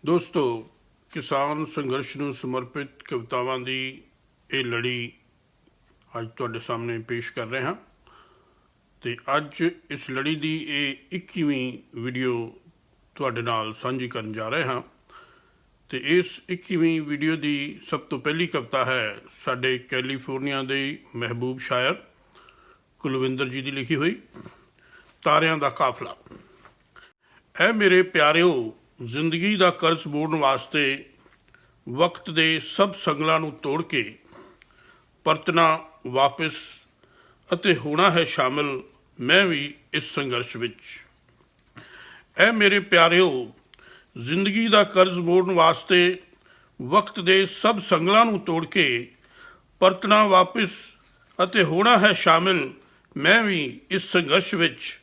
ਦੋਸਤੋ, ਕਿਸਾਨ ਸੰਘਰਸ਼ ਨੂੰ ਸਮਰਪਿਤ ਕਵਿਤਾਵਾਂ ਦੀ ਇਹ ਲੜੀ ਅੱਜ ਤੁਹਾਡੇ ਸਾਹਮਣੇ ਪੇਸ਼ ਕਰ ਰਹੇ ਹਾਂ। ਅਤੇ ਅੱਜ ਇਸ ਲੜੀ ਦੀ ਇਹ 21ਵੀਂ ਵੀਡੀਓ ਤੁਹਾਡੇ ਨਾਲ ਸਾਂਝੀ ਕਰਨ ਜਾ ਰਹੇ ਹਾਂ। ਅਤੇ ਇਸ 21ਵੀਂ ਵੀਡੀਓ ਦੀ ਸਭ ਤੋਂ ਪਹਿਲੀ ਕਵਿਤਾ ਹੈ ਸਾਡੇ ਕੈਲੀਫੋਰਨੀਆ ਦੇ ਮਹਿਬੂਬ ਸ਼ਾਇਰ ਕੁਲਵਿੰਦਰ ਜੀ ਦੀ ਲਿਖੀ ਹੋਈ ਤਾਰਿਆਂ ਦਾ ਕਾਫਲਾ। ਐ ਮੇਰੇ ਪਿਆਰਿਓ, ਜ਼ਿੰਦਗੀ ਦਾ ਕਰਜ਼ ਮੋੜਨ ਵਾਸਤੇ ਵਕਤ ਦੇ ਸਭ ਸੰਗਲਾਂ ਨੂੰ ਤੋੜ ਕੇ ਪਰਤਣਾ ਵਾਪਿਸ ਅਤੇ ਹੋਣਾ ਹੈ ਸ਼ਾਮਿਲ ਮੈਂ ਵੀ ਇਸ ਸੰਘਰਸ਼ ਵਿੱਚ। ਐ ਮੇਰੇ ਪਿਆਰਿਓ, ਜ਼ਿੰਦਗੀ ਦਾ ਕਰਜ਼ ਮੋੜਨ ਵਾਸਤੇ ਵਕਤ ਦੇ ਸਭ ਸੰਗਲਾਂ ਨੂੰ ਤੋੜ ਕੇ ਪਰਤਣਾ ਵਾਪਿਸ ਅਤੇ ਹੋਣਾ ਹੈ ਸ਼ਾਮਿਲ ਮੈਂ ਵੀ ਇਸ ਸੰਘਰਸ਼ ਵਿੱਚ।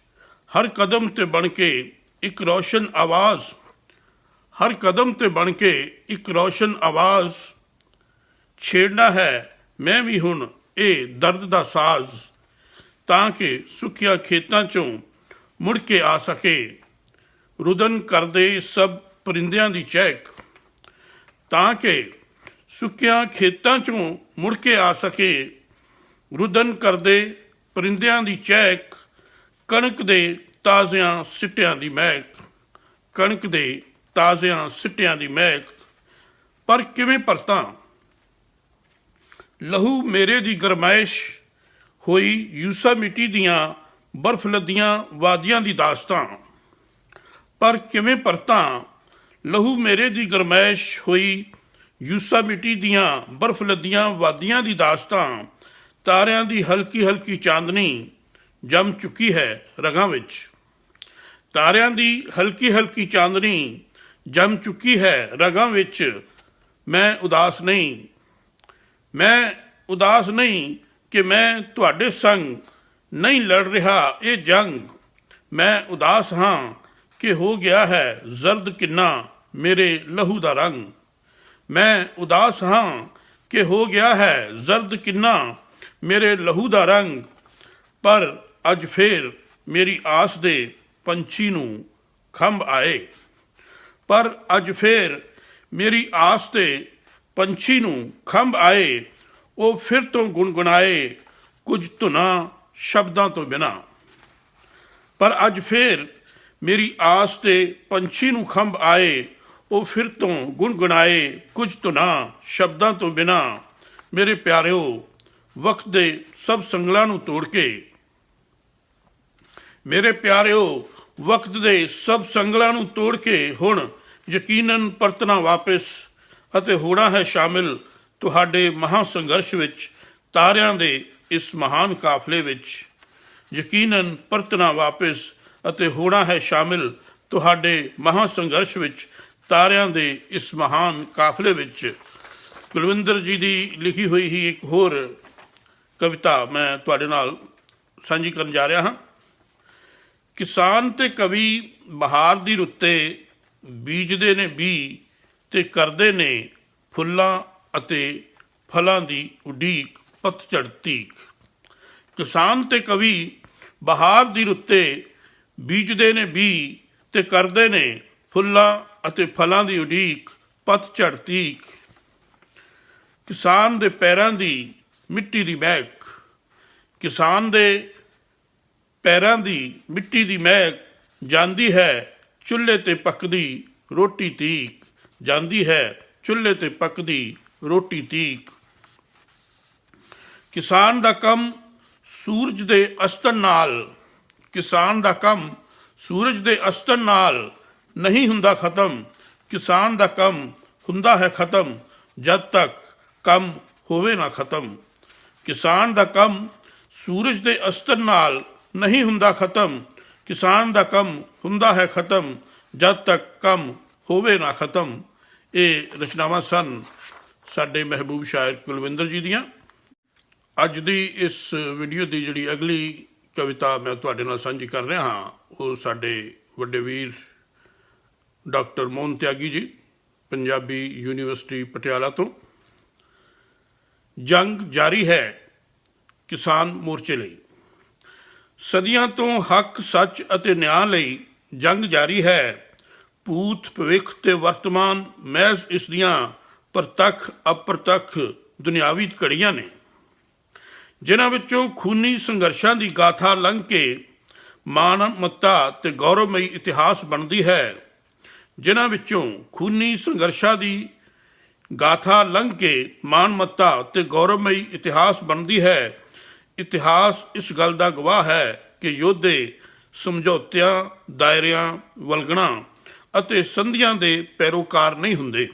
ਹਰ ਕਦਮ 'ਤੇ ਬਣ ਕੇ ਇੱਕ ਰੌਸ਼ਨ ਆਵਾਜ਼, ਹਰ ਕਦਮ 'ਤੇ ਬਣ ਕੇ ਇੱਕ ਰੌਸ਼ਨ ਆਵਾਜ਼ ਛੇੜਨਾ ਹੈ ਮੈਂ ਵੀ ਹੁਣ ਇਹ ਦਰਦ ਦਾ ਸਾਜ਼, ਤਾਂ ਕਿ ਸੁੱਕੀਆਂ ਖੇਤਾਂ 'ਚੋਂ ਮੁੜ ਕੇ ਆ ਸਕੇ ਰੁਦਨ ਕਰਦੇ ਸਭ ਪਰਿੰਦਿਆਂ ਦੀ ਚਹਿਕ, ਤਾਂ ਕਿ ਸੁੱਕੀਆਂ ਖੇਤਾਂ 'ਚੋਂ ਮੁੜ ਕੇ ਆ ਸਕੇ ਰੁਦਨ ਕਰਦੇ ਪਰਿੰਦਿਆਂ ਦੀ ਚਹਿਕ। ਕਣਕ ਦੇ ਤਾਜ਼ਿਆਂ ਸਿੱਟਿਆਂ ਦੀ ਮਹਿਕ, ਕਣਕ ਦੇ ਤਾਜ਼ਿਆਂ ਸਿੱਟਿਆਂ ਦੀ ਮਹਿਕ। ਪਰ ਕਿਵੇਂ ਪਰਤਾਂ ਲਹੂ ਮੇਰੇ ਦੀ ਗਰਮਾਇਸ਼ ਹੋਈ ਯੂਸਾਮਿਟੀ ਦੀਆਂ ਬਰਫ਼ ਲੱਦੀਆਂ ਵਾਦੀਆਂ ਦੀ ਦਾਸਤਾਂ। ਪਰ ਕਿਵੇਂ ਪਰਤਾਂ ਲਹੂ ਮੇਰੇ ਦੀ ਗਰਮਾਇਸ਼ ਹੋਈ ਯੂਸਾਮਿਟੀ ਦੀਆਂ ਬਰਫ਼ ਲੱਦੀਆਂ ਵਾਦੀਆਂ ਦੀ ਦਾਸਤਾਂ। ਤਾਰਿਆਂ ਦੀ ਹਲਕੀ ਹਲਕੀ ਚਾਂਦਨੀ ਜੰਮ ਚੁੱਕੀ ਹੈ ਰਗਾਂ ਵਿੱਚ, ਤਾਰਿਆਂ ਦੀ ਹਲਕੀ ਹਲਕੀ ਚਾਂਦਨੀ ਜੰਮ ਚੁੱਕੀ ਹੈ ਰਗਾਂ ਵਿੱਚ। ਮੈਂ ਉਦਾਸ ਨਹੀਂ, ਮੈਂ ਉਦਾਸ ਨਹੀਂ ਕਿ ਮੈਂ ਤੁਹਾਡੇ ਸੰਗ ਨਹੀਂ ਲੜ ਰਿਹਾ ਇਹ ਜੰਗ। ਮੈਂ ਉਦਾਸ ਹਾਂ ਕਿ ਹੋ ਗਿਆ ਹੈ ਜ਼ਰਦ ਕਿੰਨਾ ਮੇਰੇ ਲਹੂ ਦਾ ਰੰਗ। ਮੈਂ ਉਦਾਸ ਹਾਂ ਕਿ ਹੋ ਗਿਆ ਹੈ ਜ਼ਰਦ ਕਿੰਨਾ ਮੇਰੇ ਲਹੂ ਦਾ ਰੰਗ। ਪਰ ਅੱਜ ਫੇਰ ਮੇਰੀ ਆਸ ਦੇ ਪੰਛੀ ਨੂੰ ਖੰਭ ਆਏ, ਪਰ ਅੱਜ ਫੇਰ ਮੇਰੀ ਆਸ ਦੇ ਪੰਛੀ ਨੂੰ ਖੰਭ ਆਏ। ਉਹ ਫਿਰ ਤੋਂ ਗੁਣਗੁਣਾਏ ਕੁਝ ਧੁਨਾਂ ਸ਼ਬਦਾਂ ਤੋਂ ਬਿਨਾਂ। ਪਰ ਅੱਜ ਫੇਰ ਮੇਰੀ ਆਸ ਦੇ ਪੰਛੀ ਨੂੰ ਖੰਭ ਆਏ। ਉਹ ਫਿਰ ਤੋਂ ਗੁਣਗੁਣਾਏ ਕੁਝ ਧੁਨਾਂ ਸ਼ਬਦਾਂ ਤੋਂ ਬਿਨਾਂ। ਮੇਰੇ ਪਿਆਰਿਓ, ਵਕਤ ਦੇ ਸਭ ਸੰਗਲਾਂ ਨੂੰ ਤੋੜ ਕੇ, ਮੇਰੇ ਪਿਆਰਿਓ, ਵਕਤ ਦੇ ਸਭ ਸੰਗਲਾਂ ਨੂੰ ਤੋੜ ਕੇ ਹੁਣ ਯਕੀਨਨ ਪਰਤਣਾ ਵਾਪਿਸ ਅਤੇ ਹੋਣਾ ਹੈ ਸ਼ਾਮਿਲ ਤੁਹਾਡੇ ਮਹਾਂ ਸੰਘਰਸ਼ ਵਿੱਚ। ਤਾਰਿਆਂ ਦੇ ਇਸ ਮਹਾਨ ਕਾਫਲੇ ਵਿੱਚ ਯਕੀਨਨ ਪਰਤਣਾ ਵਾਪਿਸ ਅਤੇ ਹੋਣਾ ਹੈ ਸ਼ਾਮਿਲ ਤੁਹਾਡੇ ਮਹਾਂ ਸੰਘਰਸ਼ ਵਿੱਚ। ਤਾਰਿਆਂ ਦੇ ਇਸ ਮਹਾਨ ਕਾਫਲੇ ਵਿੱਚ ਕੁਲਵਿੰਦਰ ਜੀ ਦੀ ਲਿਖੀ ਹੋਈ ਹੀ ਇੱਕ ਹੋਰ ਕਵਿਤਾ ਮੈਂ ਤੁਹਾਡੇ ਨਾਲ ਸਾਂਝੀ ਕਰਨ ਜਾ ਰਿਹਾ ਹਾਂ। ਕਿਸਾਨ ਤੇ ਕਵੀ ਬਹਾਰ ਦੀ ਰੁੱਤੇ ਬੀਜਦੇ ਨੇ ਬੀਜ ਤੇ ਕਰਦੇ ਨੇ ਫੁੱਲਾਂ ਅਤੇ ਫਲਾਂ ਦੀ ਉਡੀਕ ਪਤਝੜ ਤੀਕ। ਕਿਸਾਨ ਤੇ ਕਵੀ ਬਹਾਰ ਦੀ ਰੁੱਤੇ ਬੀਜਦੇ ਨੇ ਬੀਜ ਤੇ ਕਰਦੇ ਨੇ ਫੁੱਲਾਂ ਅਤੇ ਫਲਾਂ ਦੀ ਉਡੀਕ ਪਤਝੜ ਤੀਕ। ਕਿਸਾਨ ਦੇ ਪੈਰਾਂ ਦੀ ਮਿੱਟੀ ਦੀ ਮਹਿਕ, ਕਿਸਾਨ ਦੇ ਪੈਰਾਂ ਦੀ ਮਿੱਟੀ ਦੀ ਮਹਿਕ ਜਾਂਦੀ ਹੈ ਚੁੱਲ੍ਹੇ 'ਤੇ ਪੱਕਦੀ ਰੋਟੀ ਤੀਕ, ਜਾਂਦੀ ਹੈ ਚੁੱਲ੍ਹੇ 'ਤੇ ਪੱਕਦੀ ਰੋਟੀ ਤੀਕ। ਕਿਸਾਨ ਦਾ ਕੰਮ ਸੂਰਜ ਦੇ ਅਸਤਨ ਨਾਲ, ਕਿਸਾਨ ਦਾ ਕੰਮ ਸੂਰਜ ਦੇ ਅਸਤਨ ਨਾਲ ਨਹੀਂ ਹੁੰਦਾ ਖਤਮ। ਕਿਸਾਨ ਦਾ ਕੰਮ ਹੁੰਦਾ ਹੈ ਖਤਮ ਜਦ ਤੱਕ ਕੰਮ ਹੋਵੇ ਨਾ ਖਤਮ। ਕਿਸਾਨ ਦਾ ਕੰਮ ਸੂਰਜ ਦੇ ਅਸਤਨ ਨਾਲ ਨਹੀਂ ਹੁੰਦਾ ਖਤਮ। ਕਿਸਾਨ ਦਾ ਕੰਮ ਹੁੰਦਾ ਹੈ ਖਤਮ ਜਦ ਤੱਕ ਕੰਮ ਹੋਵੇ ਨਾ ਖਤਮ। ਇਹ ਰਚਨਾਵਾਂ ਸਨ ਸਾਡੇ ਮਹਿਬੂਬ ਸ਼ਾਇਰ ਕੁਲਵਿੰਦਰ ਜੀ ਦੀਆਂ। ਅੱਜ ਦੀ ਇਸ ਵੀਡੀਓ ਦੀ ਜਿਹੜੀ ਅਗਲੀ ਕਵਿਤਾ ਮੈਂ ਤੁਹਾਡੇ ਨਾਲ ਸਾਂਝੀ ਕਰ ਰਿਹਾ ਹਾਂ, ਉਹ ਸਾਡੇ ਵੱਡੇ ਵੀਰ ਡਾਕਟਰ ਮੋਹਨ ਤਿਆਗੀ ਜੀ, ਪੰਜਾਬੀ ਯੂਨੀਵਰਸਿਟੀ ਪਟਿਆਲਾ ਤੋਂ। ਜੰਗ ਜਾਰੀ ਹੈ ਕਿਸਾਨ ਮੋਰਚੇ ਲਈ। ਸਦੀਆਂ ਤੋਂ ਹੱਕ, ਸੱਚ ਅਤੇ ਨਿਆਂ ਲਈ ਜੰਗ ਜਾਰੀ ਹੈ। ਭੂਤ ਭਵਿੱਖ ਤੇ ਵਰਤਮਾਨ ਮਹਿਜ਼ ਇਸ ਦੀਆਂ ਪ੍ਰਤੱਖ ਅਪ੍ਰਤੱਖ ਦੁਨਿਆਵੀ ਘੜੀਆਂ ਨੇ, ਜਿਨ੍ਹਾਂ ਵਿੱਚੋਂ ਖੂਨੀ ਸੰਘਰਸ਼ਾਂ ਦੀ ਗਾਥਾ ਲੰਘ ਕੇ ਮਾਨਵਤਾ ਤੇ ਗੌਰਵਮਈ ਇਤਿਹਾਸ ਬਣਦੀ ਹੈ, ਜਿਨ੍ਹਾਂ ਵਿੱਚੋਂ ਖੂਨੀ ਸੰਘਰਸ਼ਾਂ ਦੀ ਗਾਥਾ ਲੰਘ ਕੇ ਮਾਨਵਤਾ ਤੇ ਗੌਰਵਮਈ ਇਤਿਹਾਸ ਬਣਦੀ ਹੈ। ਇਤਿਹਾਸ ਇਸ ਗੱਲ ਦਾ ਗਵਾਹ ਹੈ ਕਿ ਯੋਧੇ ਸਮਝੌਤਿਆਂ, ਦਾਇਰਿਆਂ, ਵਲਗਣਾਂ ਅਤੇ ਸੰਧੀਆਂ ਦੇ ਪੈਰੋਕਾਰ ਨਹੀਂ ਹੁੰਦੇ।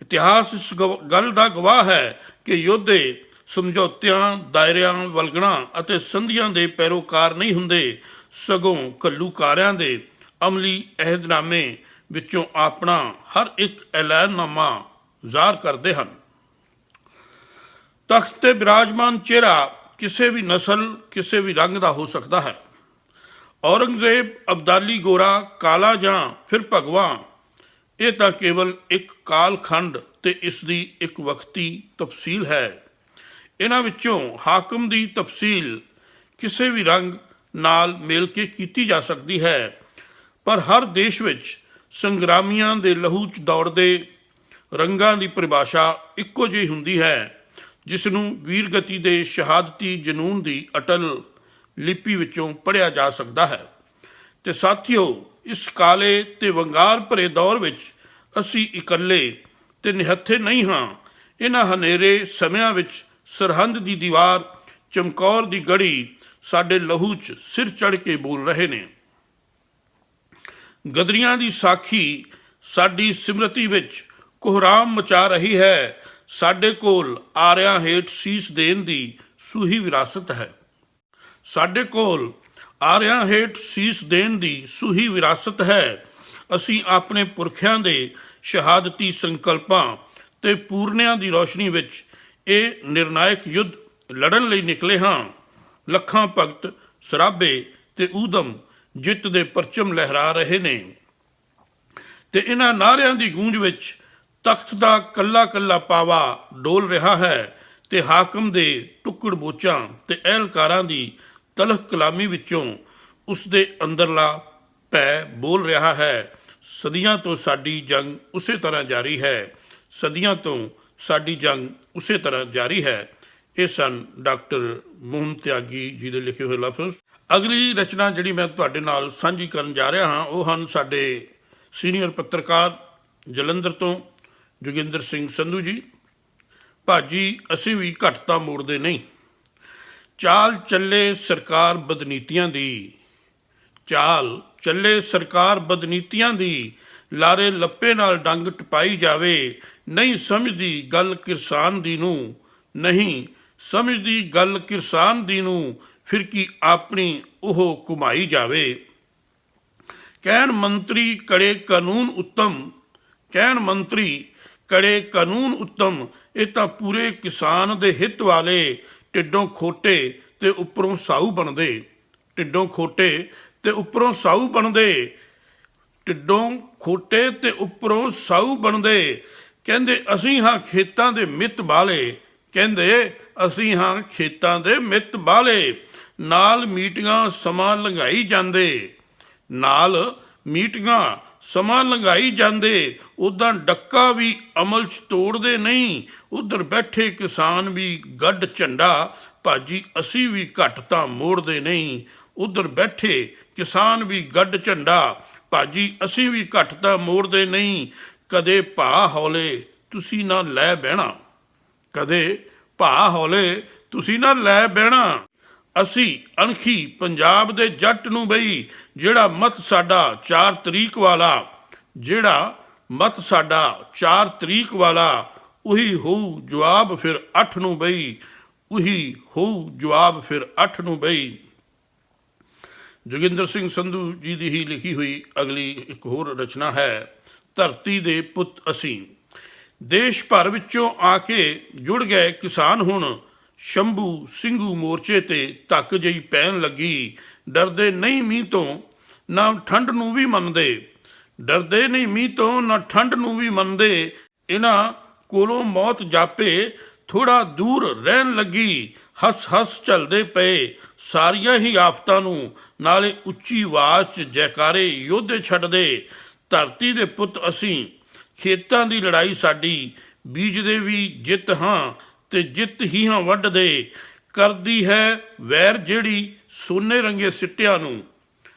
ਇਤਿਹਾਸ ਇਸ ਗੱਲ ਦਾ ਗਵਾਹ ਹੈ ਕਿ ਯੋਧੇ ਸਮਝੌਤਿਆਂ, ਦਾਇਰਿਆਂ, ਵਲਗਣਾਂ ਅਤੇ ਸੰਧੀਆਂ ਦੇ ਪੈਰੋਕਾਰ ਨਹੀਂ ਹੁੰਦੇ, ਸਗੋਂ ਘੱਲੂਕਾਰਿਆਂ ਦੇ ਅਮਲੀ ਅਹਿਦਨਾਮੇ ਵਿੱਚੋਂ ਆਪਣਾ ਹਰ ਇੱਕ ਐਲਾਨਨਾਮਾ ਜ਼ਾਹਰ ਕਰਦੇ ਹਨ। ਤਖਤ ਤੇ ਬਿਰਾਜਮਾਨ ਚਿਹਰਾ ਕਿਸੇ ਵੀ ਨਸਲ, ਕਿਸੇ ਵੀ ਰੰਗ ਦਾ ਹੋ ਸਕਦਾ ਹੈ। ਔਰੰਗਜ਼ੇਬ ਅਬਦਾਲੀ ਗੋਰਾ, ਕਾਲਾ ਜਾਂ ਫਿਰ ਭਗਵਾ, ਇਹ ਤਾਂ ਕੇਵਲ ਇੱਕ ਕਾਲਖੰਡ ਤੇ ਇਸ ਦੀ ਇੱਕ ਵਕਤੀ ਤਫਸੀਲ ਹੈ। ਇਹਨਾਂ ਵਿੱਚੋਂ ਹਾਕਮ ਦੀ ਤਫਸੀਲ ਕਿਸੇ ਵੀ ਰੰਗ ਨਾਲ ਮੇਲ ਕੇ ਕੀਤੀ ਜਾ ਸਕਦੀ ਹੈ, ਪਰ ਹਰ ਦੇਸ਼ ਵਿੱਚ ਸੰਗਰਾਮੀਆਂ ਦੇ ਲਹੂ 'ਚ ਦੌੜਦੇ ਰੰਗਾਂ ਦੀ ਪਰਿਭਾਸ਼ਾ ਇੱਕੋ ਜਿਹੀ ਹੁੰਦੀ ਹੈ, ਜਿਸ ਨੂੰ ਵੀਰਗਤੀ ਦੇ ਸ਼ਹਾਦਤੀ ਜਨੂਨ ਦੀ ਅਟਲ ਲਿਪੀ ਵਿੱਚੋਂ ਪੜ੍ਹਿਆ ਜਾ ਸਕਦਾ ਹੈ। ਤੇ ਸਾਥੀਓ, ਇਸ ਕਾਲੇ ਤੇ ਵੰਗਾਰ ਭਰੇ ਦੌਰ ਵਿੱਚ ਅਸੀਂ ਇਕੱਲੇ ਤੇ ਨਿਹੱਥੇ ਨਹੀਂ ਹਾਂ। ਇਹਨਾਂ ਹਨੇਰੇ ਸਮਿਆਂ ਵਿੱਚ ਸਰਹੰਦ ਦੀ ਦੀਵਾਰ, ਚਮਕੌਰ ਦੀ ਗੜੀ ਸਾਡੇ ਲਹੂ 'ਚ ਸਿਰ ਚੜ੍ਹ ਕੇ ਬੋਲ ਰਹੇ ਨੇ। ਗਦਰੀਆਂ ਦੀ ਸਾਖੀ ਸਾਡੀ ਸਿਮਰਤੀ ਵਿੱਚ ਕੋਹਰਾਮ ਮਚਾ ਰਹੀ ਹੈ। ਸਾਡੇ ਕੋਲ ਆਰਿਆਂ ਹੇਠ ਸੀਸ ਦੇਣ ਦੀ ਸੂਹੀ ਵਿਰਾਸਤ ਹੈ। ਸਾਡੇ ਕੋਲ ਆਰਿਆਂ ਹੇਠ ਸੀਸ ਦੇਣ ਦੀ ਸੂਹੀ ਵਿਰਾਸਤ ਹੈ। ਅਸੀਂ ਆਪਣੇ ਪੁਰਖਿਆਂ ਦੇ ਸ਼ਹਾਦਤੀ ਸੰਕਲਪਾਂ ਤੇ ਪੂਰਨਿਆਂ ਦੀ ਰੋਸ਼ਨੀ ਵਿੱਚ ਇਹ ਨਿਰਣਾਇਕ ਯੁੱਧ ਲੜਨ ਲਈ ਨਿਕਲੇ ਹਾਂ। ਲੱਖਾਂ ਭਗਤ ਸਰਾਬੇ ਤੇ ਊਧਮ ਜਿੱਤ ਦੇ ਪਰਚਮ ਲਹਿਰਾ ਰਹੇ ਨੇ, ਤੇ ਇਹਨਾਂ ਨਾਅਰਿਆਂ ਦੀ ਗੂੰਜ ਵਿੱਚ ਤਖਤ ਦਾ ਕੱਲਾ ਕੱਲਾ ਪਾਵਾ ਡੋਲ ਰਿਹਾ ਹੈ, ਤੇ ਹਾਕਮ ਦੇ ਟੁੱਕੜ ਬੋਚਾਂ ਤੇ ਅਹਿਲਕਾਰਾਂ ਦੀ ਤਲਖ ਕਲਾਮੀ ਵਿੱਚੋਂ ਉਸ ਦੇ ਅੰਦਰਲਾ ਭੈ ਬੋਲ ਰਿਹਾ ਹੈ। ਸਦੀਆਂ ਤੋਂ ਸਾਡੀ ਜੰਗ ਉਸੇ ਤਰ੍ਹਾਂ ਜਾਰੀ ਹੈ, ਸਦੀਆਂ ਤੋਂ ਸਾਡੀ ਜੰਗ ਉਸੇ ਤਰ੍ਹਾਂ ਜਾਰੀ ਹੈ। ਇਹ ਸਨ ਡਾਕਟਰ ਮੋਹਨ ਤਿਆਗੀ ਜੀ ਦੇ ਲਿਖੇ ਹੋਏ ਲਫ਼ਜ਼। ਅਗਲੀ ਰਚਨਾ ਜਿਹੜੀ ਮੈਂ ਤੁਹਾਡੇ ਨਾਲ ਸਾਂਝੀ ਕਰਨ ਜਾ ਰਿਹਾ ਹਾਂ, ਉਹ ਹਨ ਸਾਡੇ ਸੀਨੀਅਰ ਪੱਤਰਕਾਰ ਜਲੰਧਰ ਤੋਂ ਜੋਗਿੰਦਰ ਸਿੰਘ ਸੰਧੂ ਜੀ। ਭਾਜੀ, ਅਸੀਂ ਵੀ ਘੱਟ ਤਾਂ ਮੋੜਦੇ ਨਹੀਂ। ਚਾਲ ਚੱਲੇ ਸਰਕਾਰ ਬਦਨੀਤੀਆਂ ਦੀ, ਚਾਲ ਚੱਲੇ ਸਰਕਾਰ ਬਦਨੀਤੀਆਂ ਦੀ, ਲਾਰੇ ਲੱਪੇ ਨਾਲ ਡੰਗ ਟਪਾਈ ਜਾਵੇ। ਨਹੀਂ ਸਮਝਦੀ ਗੱਲ ਕਿਰਸਾਨ ਦੀ ਨੂੰ, ਨਹੀਂ ਸਮਝਦੀ ਗੱਲ ਕਿਰਸਾਨ ਦੀ ਨੂੰ, ਫਿਰ ਕੀ ਆਪਣੀ ਉਹ ਘੁਮਾਈ ਜਾਵੇ। ਕਹਿਣ ਮੰਤਰੀ ਕੜੇ ਕਾਨੂੰਨ ਉੱਤਮ, ਕਹਿਣ ਮੰਤਰੀ ਕੜੇ ਕਾਨੂੰਨ ਉੱਤਮ, ਇਹ ਤਾਂ ਪੂਰੇ ਕਿਸਾਨ ਦੇ ਹਿੱਤ ਵਾਲੇ ਢਿੱਡੋਂ ਖੋਟੇ ਤੇ ਉੱਪਰੋਂ ਸਾਊ ਬਣਦੇ, ਢਿੱਡੋਂ ਖੋਟੇ ਤੇ ਉੱਪਰੋਂ ਸਾਊ ਬਣਦੇ, ਢਿੱਡੋਂ ਖੋਟੇ ਤੇ ਉੱਪਰੋਂ ਸਾਊ ਬਣਦੇ। ਕਹਿੰਦੇ ਅਸੀਂ ਹਾਂ ਖੇਤਾਂ ਦੇ ਮਿੱਤ ਬਾਲੇ, ਕਹਿੰਦੇ ਅਸੀਂ ਹਾਂ ਖੇਤਾਂ ਦੇ ਮਿੱਤ ਬਾਲੇ। ਨਾਲ ਮੀਟਿੰਗਾਂ ਸਮਾਂ ਲੰਘਾਈ ਜਾਂਦੇ, ਨਾਲ ਮੀਟਿੰਗਾਂ ਸਮਾਂ ਲੰਘਾਈ ਜਾਂਦੇ। ਉੱਦਾਂ ਡੱਕਾ ਵੀ ਅਮਲ 'ਚ ਤੋੜਦੇ ਨਹੀਂ, ਉੱਧਰ ਬੈਠੇ ਕਿਸਾਨ ਵੀ ਗੱਡ ਝੰਡਾ। ਭਾਜੀ, ਅਸੀਂ ਵੀ ਘੱਟ ਤਾਂ ਮੋੜਦੇ ਨਹੀਂ, ਉੱਧਰ ਬੈਠੇ ਕਿਸਾਨ ਵੀ ਗੱਡ ਝੰਡਾ। ਭਾਜੀ, ਅਸੀਂ ਵੀ ਘੱਟ ਤਾਂ ਮੋੜਦੇ ਨਹੀਂ। ਕਦੇ ਭਾ ਹੌਲੇ ਤੁਸੀਂ ਨਾ ਲੈ ਬਹਿਣਾ, ਕਦੇ ਭਾ ਹੌਲੇ ਤੁਸੀਂ ਨਾ ਲੈ ਬਹਿਣਾ। ਅਸੀਂ ਅਣਖੀ ਪੰਜਾਬ ਦੇ ਜੱਟ ਨੂੰ ਬਈ, ਜਿਹੜਾ ਮਤ ਸਾਡਾ 4 ਤਰੀਕ ਵਾਲਾ, ਜਿਹੜਾ ਮਤ ਸਾਡਾ 4 ਤਰੀਕ ਵਾਲਾ, ਉਹੀ ਹੋਊ ਜਵਾਬ ਫਿਰ 8 ਨੂੰ ਬਈ, ਉਹੀ ਹੋਊ ਜਵਾਬ ਫਿਰ 8 ਨੂੰ ਬਈ। ਜੋਗਿੰਦਰ ਸਿੰਘ ਸੰਧੂ ਜੀ ਦੀ ਹੀ ਲਿਖੀ ਹੋਈ ਅਗਲੀ ਇੱਕ ਹੋਰ ਰਚਨਾ ਹੈ, ਧਰਤੀ ਦੇ ਪੁੱਤ ਅਸੀਂ। ਦੇਸ਼ ਭਰ ਵਿੱਚੋਂ ਆ ਕੇ ਜੁੜ ਗਏ ਕਿਸਾਨ ਹੁਣ, ਸ਼ੰਭੂ ਸਿੰਘੂ ਮੋਰਚੇ ਤੇ ਧੱਕ ਜਿਹੀ ਪੈਣ ਲੱਗੀ। ਡਰਦੇ ਨਹੀਂ ਮੀਂਹ ਤੋਂ ਨਾ ਠੰਡ ਨੂੰ ਵੀ ਮੰਨਦੇ, ਡਰਦੇ ਨਹੀਂ ਮੀਂਹ ਤੋਂ ਨਾ ਠੰਡ ਨੂੰ ਵੀ ਮੰਨਦੇ। ਇਹਨਾਂ ਕੋਲੋਂ ਮੌਤ ਜਾਪੇ ਥੋੜਾ ਦੂਰ ਰਹਿਣ ਲੱਗੀ, ਹੱਸ ਹੱਸ ਝੱਲਦੇ ਪਏ ਸਾਰੀਆਂ ਹੀ ਆਫਤਾਂ ਨੂੰ, ਨਾਲੇ ਉੱਚੀ ਆਵਾਜ਼ 'ਚ ਜੈਕਾਰੇ ਯੋਧੇ ਛੱਡਦੇ। ਧਰਤੀ ਦੇ ਪੁੱਤ ਅਸੀਂ, ਖੇਤਾਂ ਦੀ ਲੜਾਈ ਸਾਡੀ, ਬੀਜਦੇ ਵੀ ਜਿੱਤ ਹਾਂ ਤੇ ਜਿੱਤ ਹੀ ਹਾਂ ਵੱਢਦੇ। ਕਰਦੀ ਹੈ ਵੈਰ ਜਿਹੜੀ ਸੋਨੇ ਰੰਗੇ ਸਿੱਟਿਆਂ ਨੂੰ,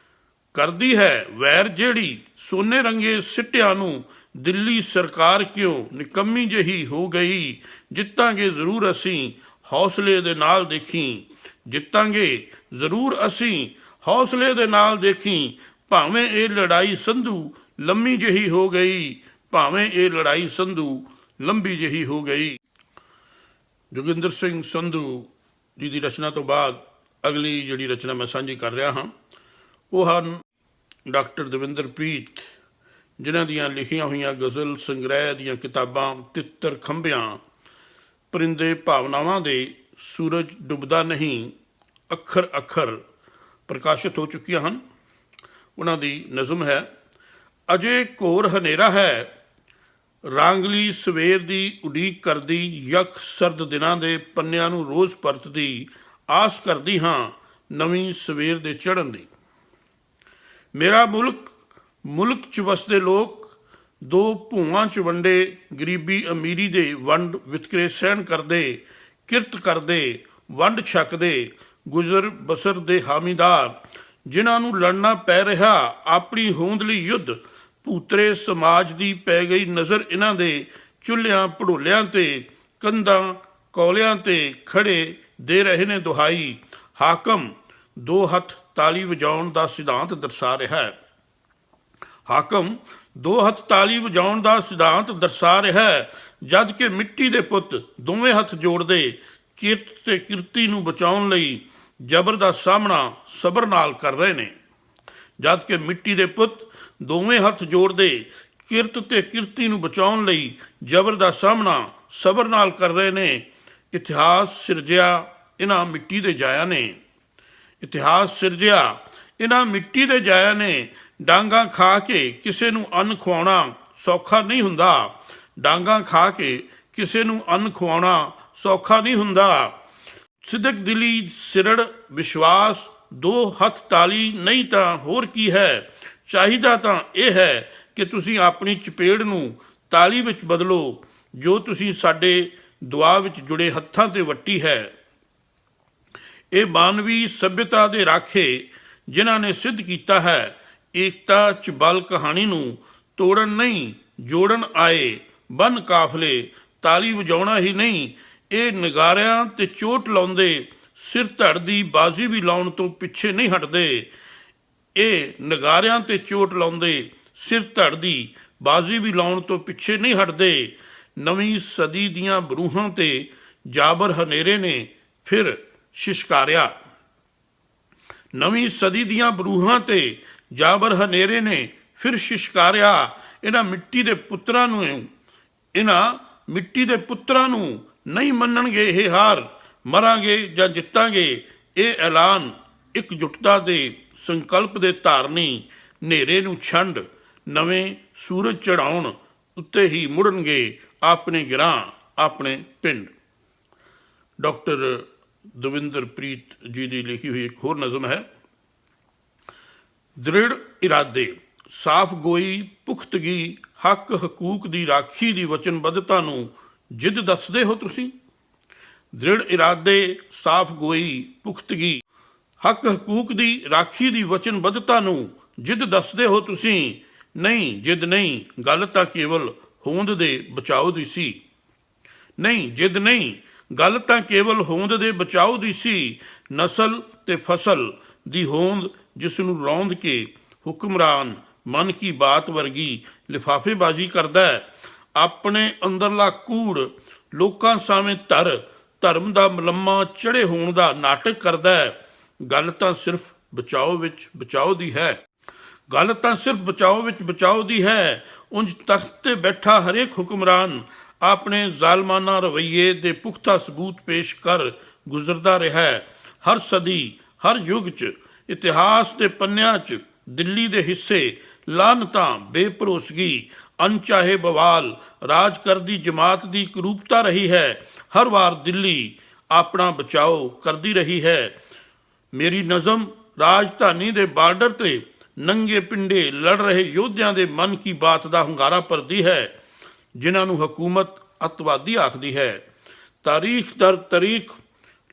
ਕਰਦੀ ਹੈ ਵੈਰ ਜਿਹੜੀ ਸੋਨੇ ਰੰਗੇ ਸਿੱਟਿਆਂ ਨੂੰ। ਦਿੱਲੀ ਸਰਕਾਰ ਕਿਉਂ ਨਿਕੰਮੀ ਜਿਹੀ ਹੋ ਗਈ, ਜਿੱਤਾਂਗੇ ਜ਼ਰੂਰ ਅਸੀਂ ਹੌਸਲੇ ਦੇ ਨਾਲ ਦੇਖੀ, ਜਿੱਤਾਂਗੇ ਜ਼ਰੂਰ ਅਸੀਂ ਹੌਸਲੇ ਦੇ ਨਾਲ ਦੇਖੀ। ਭਾਵੇਂ ਇਹ ਲੜਾਈ ਸੰਧੂ ਲੰਮੀ ਜਿਹੀ ਹੋ ਗਈ, ਭਾਵੇਂ ਇਹ ਲੜਾਈ ਸੰਧੂ ਲੰਬੀ ਜਿਹੀ ਹੋ ਗਈ। ਜੋਗਿੰਦਰ ਸਿੰਘ ਸੰਧੂ ਜੀ ਦੀ ਰਚਨਾ ਤੋਂ ਬਾਅਦ ਅਗਲੀ ਜਿਹੜੀ ਰਚਨਾ ਮੈਂ ਸਾਂਝੀ ਕਰ ਰਿਹਾ ਹਾਂ ਉਹ ਹਨ ਡਾਕਟਰ ਦਵਿੰਦਰ ਪ੍ਰੀਤ, ਜਿਨ੍ਹਾਂ ਦੀਆਂ ਲਿਖੀਆਂ ਹੋਈਆਂ ਗਜ਼ਲ ਸੰਗ੍ਰਹਿ ਦੀਆਂ ਕਿਤਾਬਾਂ ਤਿੱਤਰ ਖੰਭਿਆਂ, ਪਰਿੰਦੇ ਭਾਵਨਾਵਾਂ ਦੇ, ਸੂਰਜ ਡੁੱਬਦਾ ਨਹੀਂ, ਅੱਖਰ ਅੱਖਰ ਪ੍ਰਕਾਸ਼ਿਤ ਹੋ ਚੁੱਕੀਆਂ ਹਨ। ਉਹਨਾਂ ਦੀ ਨਜ਼ਮ ਹੈ, ਅਜੇ ਘੋਰ ਹਨੇਰਾ ਹੈ, ਰਾਂਗਲੀ ਸਵੇਰ ਦੀ ਉਡੀਕ ਕਰਦੀ, ਯਖ ਸਰਦ ਦਿਨਾਂ ਦੇ ਪੰਨਿਆਂ ਨੂੰ ਰੋਜ਼ ਪਰਤਦੀ, ਆਸ ਕਰਦੀ ਹਾਂ ਨਵੀਂ ਸਵੇਰ ਦੇ ਚੜ੍ਹਨ ਦੀ। ਮੇਰਾ ਮੁਲਕ, ਮੁਲਕ 'ਚ ਵਸਦੇ ਲੋਕ, ਦੋ ਭੂਆਂ 'ਚ ਵੰਡੇ, ਗਰੀਬੀ ਅਮੀਰੀ ਦੇ ਵੰਡ ਵਿਤਕਰੇ ਸਹਿਣ ਕਰਦੇ, ਕਿਰਤ ਕਰਦੇ, ਵੰਡ ਛਕਦੇ, ਗੁਜ਼ਰ ਬਸਰ ਦੇ ਹਾਮੀਦਾਰ, ਜਿਨ੍ਹਾਂ ਨੂੰ ਲੜਨਾ ਪੈ ਰਿਹਾ ਆਪਣੀ ਹੋਂਦ ਲਈ ਯੁੱਧ। ਭੂਤਰੇ ਸਮਾਜ ਦੀ ਪੈ ਗਈ ਨਜ਼ਰ ਇਹਨਾਂ ਦੇ, ਚੁੱਲ੍ਹਿਆਂ ਭੜੋਲਿਆਂ ਤੇ, ਕੰਧਾਂ ਕੌਲਿਆਂ ਤੇ ਖੜੇ ਦੇ ਰਹੇ ਨੇ ਦੁਹਾਈ। ਹਾਕਮ ਦੋ ਹੱਥ ਤਾਲੀ ਵਜਾਉਣ ਦਾ ਸਿਧਾਂਤ ਦਰਸਾ ਰਿਹਾ ਹੈ, ਹਾਕਮ ਦੋ ਹੱਥ ਤਾਲੀ ਵਜਾਉਣ ਦਾ ਸਿਧਾਂਤ ਦਰਸਾ ਰਿਹਾ ਹੈ, ਜਦ ਕਿ ਮਿੱਟੀ ਦੇ ਪੁੱਤ ਦੋਵੇਂ ਹੱਥ ਜੋੜਦੇ ਕਿਰਤ ਤੇ ਕਿਰਤੀ ਨੂੰ ਬਚਾਉਣ ਲਈ ਜ਼ਬਰ ਦਾ ਸਾਹਮਣਾ ਸਬਰ ਨਾਲ ਕਰ ਰਹੇ ਨੇ। ਜਦ ਕਿ ਮਿੱਟੀ ਦੇ ਪੁੱਤ ਦੋਵੇਂ ਹੱਥ ਜੋੜਦੇ ਕਿਰਤ ਤੇ ਕਿਰਤੀ ਨੂੰ ਬਚਾਉਣ ਲਈ ਜ਼ਬਰ ਦਾ ਸਾਹਮਣਾ ਸਬਰ ਨਾਲ ਕਰ ਰਹੇ ਨੇ। ਇਤਿਹਾਸ ਸਿਰਜਿਆ ਇਹਨਾਂ ਮਿੱਟੀ ਦੇ ਜਾਇਆਂ ਨੇ, ਇਤਿਹਾਸ ਸਿਰਜਿਆ ਇਹਨਾਂ ਮਿੱਟੀ ਦੇ ਜਾਇਆਂ ਨੇ। ਡਾਂਗਾਂ ਖਾ ਕੇ ਕਿਸੇ ਨੂੰ ਅੰਨ ਖਵਾਉਣਾ ਸੌਖਾ ਨਹੀਂ ਹੁੰਦਾ, ਡਾਂਗਾਂ ਖਾ ਕੇ ਕਿਸੇ ਨੂੰ ਅੰਨ ਖਵਾਉਣਾ ਸੌਖਾ ਨਹੀਂ ਹੁੰਦਾ। ਸਿਦਕ ਦਿਲੀ ਸਿਰੜ ਵਿਸ਼ਵਾਸ, ਦੋ ਹੱਥ ਤਾਲੀ ਨਹੀਂ ਤਾਂ ਹੋਰ ਕੀ ਹੈ। ਚਾਹੀਦਾ ਤਾਂ ਇਹ ਹੈ ਕਿ ਤੁਸੀਂ ਆਪਣੀ ਚਪੇੜ ਨੂੰ ਤਾਲੀ ਵਿੱਚ ਬਦਲੋ, ਜੋ ਤੁਸੀਂ ਸਾਡੇ ਦੁਆ ਵਿੱਚ ਜੁੜੇ ਹੱਥਾਂ 'ਤੇ ਵੱਟੀ ਹੈ। ਇਹ ਮਾਨਵੀ ਸੱਭਿਅਤਾ ਦੇ ਰਾਖੇ, ਜਿਨ੍ਹਾਂ ਨੇ ਸਿੱਧ ਕੀਤਾ ਹੈ ਏਕਤਾ 'ਚ ਬਲ ਕਹਾਣੀ ਨੂੰ ਤੋੜਨ ਨਹੀਂ ਜੋੜਨ ਆਏ। ਬਨ ਕਾਫਲੇ ਤਾਲੀ ਵਜਾਉਣਾ ਹੀ ਨਹੀਂ, ਇਹ ਨਗਾਰਿਆਂ 'ਤੇ ਚੋਟ ਲਾਉਂਦੇ, ਸਿਰ ਧੜ ਦੀ ਬਾਜ਼ੀ ਵੀ ਲਾਉਣ ਤੋਂ ਪਿੱਛੇ ਨਹੀਂ ਹਟਦੇ। ਇਹ ਨਗਾਰਿਆਂ 'ਤੇ ਚੋਟ ਲਾਉਂਦੇ, ਸਿਰ ਧੜ ਦੀ ਬਾਜ਼ੀ ਵੀ ਲਾਉਣ ਤੋਂ ਪਿੱਛੇ ਨਹੀਂ ਹਟਦੇ। ਨਵੀਂ ਸਦੀ ਦੀਆਂ ਬਰੂਹਾਂ 'ਤੇ ਜਾਬਰ ਹਨੇਰੇ ਨੇ ਫਿਰ ਸ਼ਿਸ਼ਕਾਰਿਆ, ਨਵੀਂ ਸਦੀ ਦੀਆਂ ਬਰੂਹਾਂ 'ਤੇ ਜਾਬਰ ਹਨੇਰੇ ਨੇ ਫਿਰ ਸ਼ਿਸ਼ਕਾਰਿਆ। ਇਹਨਾਂ ਮਿੱਟੀ ਦੇ ਪੁੱਤਰਾਂ ਨੂੰ, ਇਹਨਾਂ ਮਿੱਟੀ ਦੇ ਪੁੱਤਰਾਂ ਨੂੰ ਨਹੀਂ ਮੰਨਣਗੇ ਇਹ ਹਾਰ। ਮਰਾਂਗੇ ਜਾਂ ਜਿੱਤਾਂਗੇ ਇਹ ਐਲਾਨ ਇਕਜੁੱਟਤਾ ਦੇ ਸੰਕਲਪ ਦੇ ਧਾਰਨੀ। ਹਨੇਰੇ ਨੂੰ ਛੰਡ ਨਵੇਂ ਸੂਰਜ ਚੜ੍ਹਾਉਣ ਉੱਤੇ ਹੀ ਮੁੜਨਗੇ ਆਪਣੇ ਗਿਰਾਂ ਆਪਣੇ ਪਿੰਡ। ਡਾਕਟਰ ਦਵਿੰਦਰ ਪ੍ਰੀਤ ਜੀ ਦੀ ਲਿਖੀ ਹੋਈ ਇੱਕ ਹੋਰ ਨਜ਼ਮ ਹੈ, ਦ੍ਰਿੜ ਇਰਾਦੇ, ਸਾਫ਼ ਗੋਈ ਪੁਖਤਗੀ, ਹੱਕ ਹਕੂਕ ਦੀ ਰਾਖੀ ਦੀ ਵਚਨਬੱਧਤਾ ਨੂੰ ਜਿੱਦ ਦੱਸਦੇ ਹੋ ਤੁਸੀਂ। ਦ੍ਰਿੜ ਇਰਾਦੇ, ਸਾਫ਼ ਗੋਈ ਪੁਖਤਗੀ, ਹੱਕ ਹਕੂਕ ਦੀ ਰਾਖੀ ਦੀ ਵਚਨਬੱਧਤਾ ਨੂੰ ਜਿੱਦ ਦੱਸਦੇ ਹੋ ਤੁਸੀਂ। ਨਹੀਂ ਜਿੱਦ ਨਹੀਂ, ਗੱਲ ਤਾਂ ਕੇਵਲ ਹੋਂਦ ਦੇ ਬਚਾਓ ਦੀ ਸੀ। ਨਹੀਂ ਜਿੱਦ ਨਹੀਂ, ਗੱਲ ਤਾਂ ਕੇਵਲ ਹੋਂਦ ਦੇ ਬਚਾਓ ਦੀ ਸੀ। ਨਸਲ ਤੇ ਫਸਲ ਦੀ ਹੋਂਦ ਜਿਸ ਨੂੰ ਰੌਂਦ ਕੇ ਹੁਕਮਰਾਨ ਮਨ ਕੀ ਬਾਤ ਵਰਗੀ ਲਿਫਾਫੇਬਾਜ਼ੀ ਕਰਦਾ ਹੈ। ਆਪਣੇ ਅੰਦਰਲਾ ਕੂੜ ਲੋਕਾਂ ਸਾਹਮਣੇ ਧਰਮ ਦਾ ਮਲੰਮਾ ਚੜ੍ਹੇ ਹੋਣ ਦਾ ਨਾਟਕ ਕਰਦਾ ਹੈ। ਗੱਲ ਤਾਂ ਸਿਰਫ ਬਚਾਓ ਵਿੱਚ ਬਚਾਓ ਦੀ ਹੈ, ਗੱਲ ਤਾਂ ਸਿਰਫ ਬਚਾਓ ਵਿੱਚ ਬਚਾਓ ਦੀ ਹੈ। ਉਂਝ ਤਖਤ 'ਤੇ ਬੈਠਾ ਹਰੇਕ ਹੁਕਮਰਾਨ ਆਪਣੇ ਜ਼ਾਲਮਾਨਾ ਰਵੱਈਏ ਦੇ ਪੁਖਤਾ ਸਬੂਤ ਪੇਸ਼ ਕਰ ਗੁਜ਼ਰਦਾ ਰਿਹਾ ਹੈ। ਹਰ ਸਦੀ ਹਰ ਯੁੱਗ 'ਚ ਇਤਿਹਾਸ ਦੇ ਪੰਨਿਆਂ 'ਚ ਦਿੱਲੀ ਦੇ ਹਿੱਸੇ ਲਾਹਨਤਾਂ, ਬੇਭਰੋਸਗੀ, ਅਣਚਾਹੇ ਬਵਾਲ, ਰਾਜ ਕਰਦੀ ਜਮਾਤ ਦੀ ਕਰੂਪਤਾ ਰਹੀ ਹੈ। ਹਰ ਵਾਰ ਦਿੱਲੀ ਆਪਣਾ ਬਚਾਓ ਕਰਦੀ ਰਹੀ ਹੈ। ਮੇਰੀ ਨਜ਼ਮ ਰਾਜਧਾਨੀ ਦੇ ਬਾਰਡਰ ਤੇ ਨੰਗੇ ਪਿੰਡੇ ਲੜ ਰਹੇ ਯੋਧਿਆਂ ਦੇ ਮਨ ਕੀ ਬਾਤ ਦਾ ਹੁੰਗਾਰਾ ਭਰਦੀ ਹੈ, ਜਿਨ੍ਹਾਂ ਨੂੰ ਹਕੂਮਤ ਅੱਤਵਾਦੀ ਆਖਦੀ ਹੈ। ਤਾਰੀਖ ਦਰ ਤਾਰੀਖ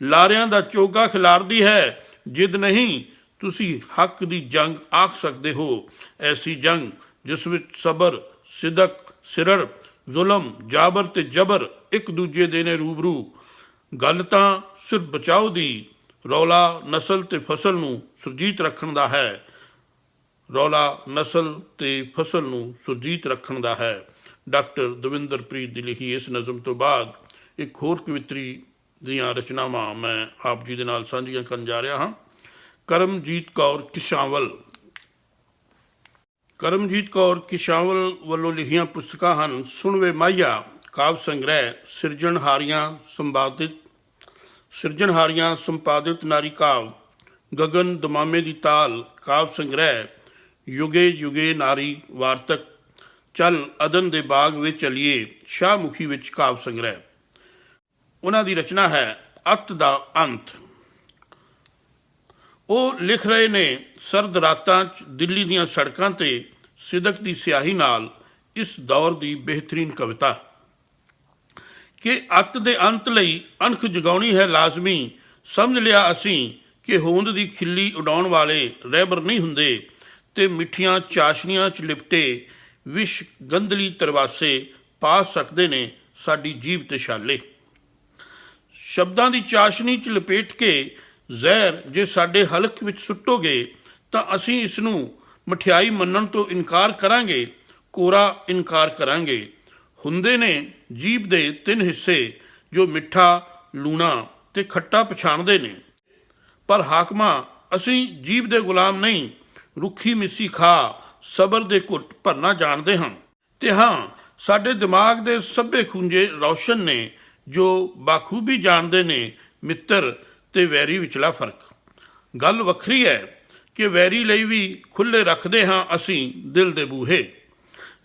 ਲਾਰਿਆਂ ਦਾ ਚੋਗਾ ਖਿਲਾਰਦੀ ਹੈ। ਜਿੱਦ ਨਹੀਂ ਤੁਸੀਂ ਹੱਕ ਦੀ ਜੰਗ ਆਖ ਸਕਦੇ ਹੋ। ਐਸੀ ਜੰਗ ਜਿਸ ਵਿੱਚ ਸਬਰ, ਸਿਦਕ, ਸਿਰੜ, ਜ਼ੁਲਮ, ਜਾਬਰ ਤੇ ਜਬਰ ਇੱਕ ਦੂਜੇ ਦੇ ਨੇ ਰੂਬਰੂ। ਗੱਲ ਤਾਂ ਸਿਰਫ ਬਚਾਓ ਦੀ, ਰੌਲਾ ਨਸਲ ਤੇ ਫਸਲ ਨੂੰ ਸੁਰਜੀਤ ਰੱਖਣ ਦਾ ਹੈ। ਰੌਲਾ ਨਸਲ ਤੇ ਫਸਲ ਨੂੰ ਸੁਰਜੀਤ ਰੱਖਣ ਦਾ ਹੈ। ਡਾਕਟਰ ਦਵਿੰਦਰਪ੍ਰੀਤ ਦੀ ਲਿਖੀ ਇਸ ਨਜ਼ਮ ਤੋਂ ਬਾਅਦ ਇੱਕ ਹੋਰ ਕਵਿੱਤਰੀ ਦੀਆਂ ਰਚਨਾਵਾਂ ਮੈਂ ਆਪ ਜੀ ਦੇ ਨਾਲ ਸਾਂਝੀਆਂ ਕਰਨ ਜਾ ਰਿਹਾ ਹਾਂ। ਕਰਮਜੀਤ ਕੌਰ ਕਿਸ਼ਾਵਲ। ਕਰਮਜੀਤ ਕੌਰ ਕਿਸ਼ਾਵਲ ਵੱਲੋਂ ਲਿਖੀਆਂ ਪੁਸਤਕਾਂ ਹਨ ਸੁਣਵੇ ਮਾਹੀਆ ਕਾਵਿ ਸੰਗ੍ਰਹਿ, ਸਿਰਜਣਹਾਰੀਆਂ ਸੰਪਾਦਿਤ ਨਾਰੀ ਕਾਵਿ, ਗਗਨ ਦਮਾਮੇ ਦੀ ਤਾਲ ਕਾਵਿ ਸੰਗ੍ਰਹਿ, ਯੁਗੇ ਯੁਗੇ ਨਾਰੀ ਵਾਰਤਕ, ਚੱਲ ਅਦਨ ਦੇ ਬਾਗ ਵਿੱਚ ਚਲੀਏ ਸ਼ਾਹਮੁਖੀ ਵਿੱਚ ਕਾਵਿ ਸੰਗ੍ਰਹਿ। ਉਹਨਾਂ ਦੀ ਰਚਨਾ ਹੈ ਅੱਤ ਦਾ ਅੰਤ। ਉਹ ਲਿਖ ਰਹੇ ਨੇ ਸਰਦ ਰਾਤਾਂ 'ਚ ਦਿੱਲੀ ਦੀਆਂ ਸੜਕਾਂ 'ਤੇ ਸਿਦਕ ਦੀ ਸਿਆਹੀ ਨਾਲ ਇਸ ਦੌਰ ਦੀ ਬਿਹਤਰੀਨ ਕਵਿਤਾ ਕਿ ਅੱਤ ਦੇ ਅੰਤ ਲਈ ਅਣਖ ਜਗਾਉਣੀ ਹੈ ਲਾਜ਼ਮੀ। ਸਮਝ ਲਿਆ ਅਸੀਂ ਕਿ ਹੋਂਦ ਦੀ ਖਿੱਲੀ ਉਡਾਉਣ ਵਾਲੇ ਰਹਿਬਰ ਨਹੀਂ ਹੁੰਦੇ ਤੇ ਮਿੱਠੀਆਂ ਚਾਸ਼ਨੀਆਂ 'ਚ ਲਿਪਟੇ ਵਿਸ਼ ਗੰਧਲੀ ਤਰਵਾਸੇ ਪਾ ਸਕਦੇ ਨੇ ਸਾਡੀ ਜੀਭ ਤੇ ਛਾਲੇ। ਸ਼ਬਦਾਂ ਦੀ ਚਾਸ਼ਨੀ 'ਚ ਲਪੇਟ ਕੇ ਜ਼ਹਿਰ ਜੇ ਸਾਡੇ ਹਲਕ ਵਿੱਚ ਸੁੱਟੋਗੇ ਤਾਂ ਅਸੀਂ ਇਸ ਨੂੰ ਮਠਿਆਈ ਮੰਨਣ ਤੋਂ ਇਨਕਾਰ ਕਰਾਂਗੇ, ਕੋਰਾ ਇਨਕਾਰ ਕਰਾਂਗੇ। ਹੁੰਦੇ ਨੇ ਜੀਭ ਦੇ 3 ਹਿੱਸੇ ਜੋ ਮਿੱਠਾ, ਲੂਣਾ ਤੇ ਖੱਟਾ ਪਛਾਣਦੇ ਨੇ, ਪਰ ਹਾਕਮਾਂ ਅਸੀਂ ਜੀਭ ਦੇ ਗੁਲਾਮ ਨਹੀਂ, ਰੁੱਖੀ ਮਿੱਸੀ ਖਾ ਸਬਰ ਦੇ ਘੁੱਟ ਭਰਨਾ ਜਾਣਦੇ ਹਾਂ। ਤੇ ਹਾਂ, ਸਾਡੇ ਦਿਮਾਗ ਦੇ ਸਭੇ ਖੂੰਜੇ ਰੌਸ਼ਨ ਨੇ ਜੋ ਬਾਖੂਬੀ ਜਾਣਦੇ ਨੇ ਮਿੱਤਰ ਤੇ ਵੈਰੀ ਵਿਚਲਾ ਫਰਕ। ਗੱਲ ਵੱਖਰੀ ਹੈ ਕਿ ਵੈਰੀ ਲਈ ਵੀ ਖੁੱਲ੍ਹੇ ਰੱਖਦੇ ਹਾਂ ਅਸੀਂ ਦਿਲ ਦੇ ਬੂਹੇ।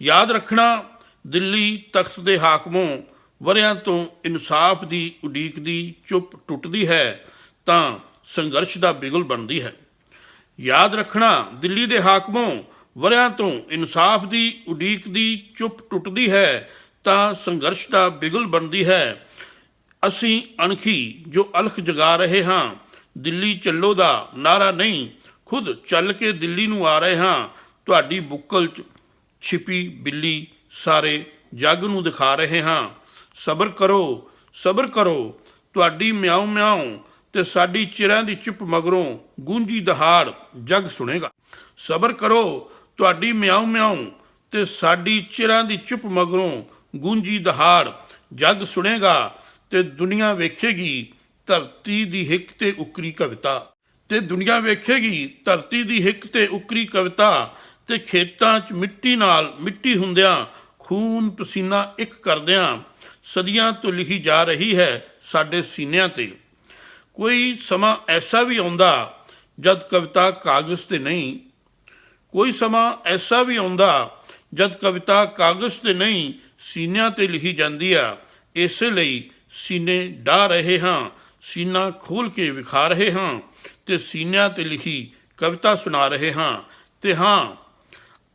ਯਾਦ ਰੱਖਣਾ ਦਿੱਲੀ ਤਖਤ ਦੇ ਹਾਕਮੋਂ ਵਰ੍ਹਿਆਂ ਤੋਂ ਇਨਸਾਫ ਦੀ ਉਡੀਕ ਦੀ ਚੁੱਪ ਟੁੱਟਦੀ ਹੈ ਤਾਂ ਸੰਘਰਸ਼ ਦਾ ਬਿਗੁਲ ਬਣਦੀ ਹੈ। ਯਾਦ ਰੱਖਣਾ ਦਿੱਲੀ ਦੇ ਹਾਕਮੋਂ ਵਰ੍ਹਿਆਂ ਤੋਂ ਇਨਸਾਫ ਦੀ ਉਡੀਕ ਦੀ ਚੁੱਪ ਟੁੱਟਦੀ ਹੈ ਤਾਂ ਸੰਘਰਸ਼ ਦਾ ਬਿਗੁਲ ਬਣਦੀ ਹੈ। ਅਸੀਂ ਅਣਖੀ ਜੋ ਅਲਖ ਜਗਾ ਰਹੇ ਹਾਂ, ਦਿੱਲੀ ਚੱਲੋ ਦਾ ਨਾਰਾ ਨਹੀਂ, ਖੁਦ ਚੱਲ ਕੇ ਦਿੱਲੀ ਨੂੰ ਆ ਰਹੇ ਹਾਂ। ਤੁਹਾਡੀ ਬੁੱਕਲ 'ਚ ਛਿਪੀ ਬਿੱਲੀ ਸਾਰੇ ਜੱਗ ਨੂੰ ਦਿਖਾ ਰਹੇ ਹਾਂ। ਸਬਰ ਕਰੋ, ਸਬਰ ਕਰੋ, ਤੁਹਾਡੀ ਮਿਆਉ ਮਿਆਉ ਤੇ ਸਾਡੀ ਚਿਰਾਂ ਦੀ ਚੁੱਪ ਮਗਰੋਂ ਗੂੰਜੀ ਦਹਾੜ ਜੱਗ ਸੁਣੇਗਾ। ਸਬਰ ਕਰੋ, ਤੁਹਾਡੀ ਮਿਆਉ ਮਿਆਉ ਤੇ ਸਾਡੀ ਚਿਰਾਂ ਦੀ ਚੁੱਪ ਮਗਰੋਂ ਗੂੰਜੀ ਦਹਾੜ ਜੱਗ ਸੁਣੇਗਾ ਤੇ ਦੁਨੀਆ ਵੇਖੇਗੀ ਧਰਤੀ ਦੀ ਹਿੱਕ ਤੇ ਉਕਰੀ ਕਵਿਤਾ। ਤੇ ਦੁਨੀਆ ਵੇਖੇਗੀ ਧਰਤੀ ਦੀ ਹਿੱਕ ਤੇ ਉਕਰੀ ਕਵਿਤਾ ਤੇ ਖੇਤਾਂ 'ਚ ਮਿੱਟੀ ਨਾਲ ਮਿੱਟੀ ਹੁੰਦਿਆਂ ਖੂਨ ਪਸੀਨਾ ਇੱਕ ਕਰਦਿਆਂ ਸਦੀਆਂ ਤੋਂ ਲਿਖੀ ਜਾ ਰਹੀ ਹੈ ਸਾਡੇ ਸੀਨਿਆਂ ਤੇ। ਕੋਈ ਸਮਾਂ ਐਸਾ ਵੀ ਆਉਂਦਾ ਜਦ ਕਵਿਤਾ ਕਾਗਜ਼ ਤੇ ਨਹੀਂ, ਕੋਈ ਸਮਾਂ ਐਸਾ ਵੀ ਆਉਂਦਾ ਜਦ ਕਵਿਤਾ ਕਾਗਜ਼ ਤੇ ਨਹੀਂ ਸੀਨਿਆਂ ਤੇ ਲਿਖੀ ਜਾਂਦੀ ਆ। ਇਸੇ ਲਈ ਸੀਨੇ ਡਾਹ ਰਹੇ ਹਾਂ, ਸੀਨਾ ਖੋਲ੍ਹ ਕੇ ਵਿਖਾ ਰਹੇ ਹਾਂ ਤੇ ਸੀਨਿਆਂ ਤੇ ਲਿਖੀ ਕਵਿਤਾ ਸੁਣਾ ਰਹੇ ਹਾਂ। ਤੇ ਹਾਂ,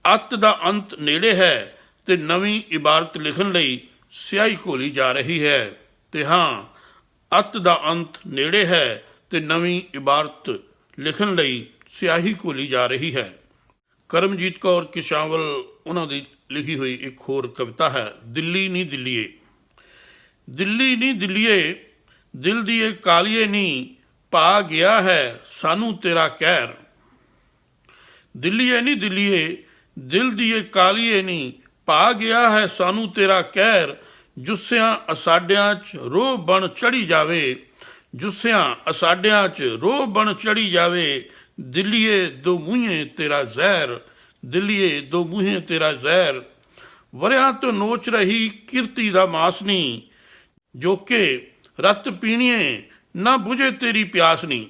ਅੱਤ ਦਾ ਅੰਤ ਨੇੜੇ ਹੈ ਤੇ ਨਵੀਂ ਇਬਾਰਤ ਲਿਖਣ ਲਈ ਸਿਆਹੀ ਘੋਲੀ ਜਾ ਰਹੀ ਹੈ। ਤੇ ਹਾਂ, ਅੱਤ ਦਾ ਅੰਤ ਨੇੜੇ ਹੈ ਤੇ ਨਵੀਂ ਇਬਾਰਤ ਲਿਖਣ ਲਈ ਸਿਆਹੀ ਘੋਲੀ ਜਾ ਰਹੀ ਹੈ। ਕਰਮਜੀਤ ਕੌਰ ਕਿਸ਼ਾਵਲ ਉਹਨਾਂ ਦੀ ਲਿਖੀ ਹੋਈ ਇੱਕ ਹੋਰ ਕਵਿਤਾ ਹੈ ਦਿੱਲੀ ਨੀ ਦਿੱਲੀਏ। ਦਿੱਲੀ ਨੀ ਦਿੱਲੀਏ, ਦਿਲ ਦੀ ਇਹ ਕਾਲੀਏ ਨੀ, ਪਾ ਗਿਆ ਹੈ ਸਾਨੂੰ ਤੇਰਾ ਕਹਿਰ। ਦਿੱਲੀਏ ਨੀ ਦਿੱਲੀਏ, ਦਿਲ ਦੀ ਇਹ ਕਾਲੀਏ ਨੀ, ਪਾ ਗਿਆ ਹੈ ਸਾਨੂੰ ਤੇਰਾ ਕਹਿਰ। ਜੁੱਸਿਆਂ ਅਸਾਡਿਆਂ 'ਚ ਰੋਹ ਬਣ ਚੜ੍ਹੀ ਜਾਵੇ, ਜੁੱਸਿਆਂ ਅਸਾਡਿਆਂ 'ਚ ਰੋਹ ਬਣ ਚੜ੍ਹੀ ਜਾਵੇ। ਦਿੱਲੀਏ ਦੋ ਮੂੰਹੇ ਤੇਰਾ ਜ਼ਹਿਰ, ਦਿੱਲੀਏ ਦੋ ਮੂੰਹੇ ਤੇਰਾ ਜ਼ਹਿਰ। ਵਰਿਆਂ ਤੋਂ ਨੋਚ ਰਹੀ ਕਿਰਤੀ ਦਾ ਮਾਸ ਨਹੀਂ, ਜੋ ਕਿ ਰਤ ਪੀਣੀਏ ਨਾ ਬੁਝੇ ਤੇਰੀ ਪਿਆਸ ਨਹੀਂ।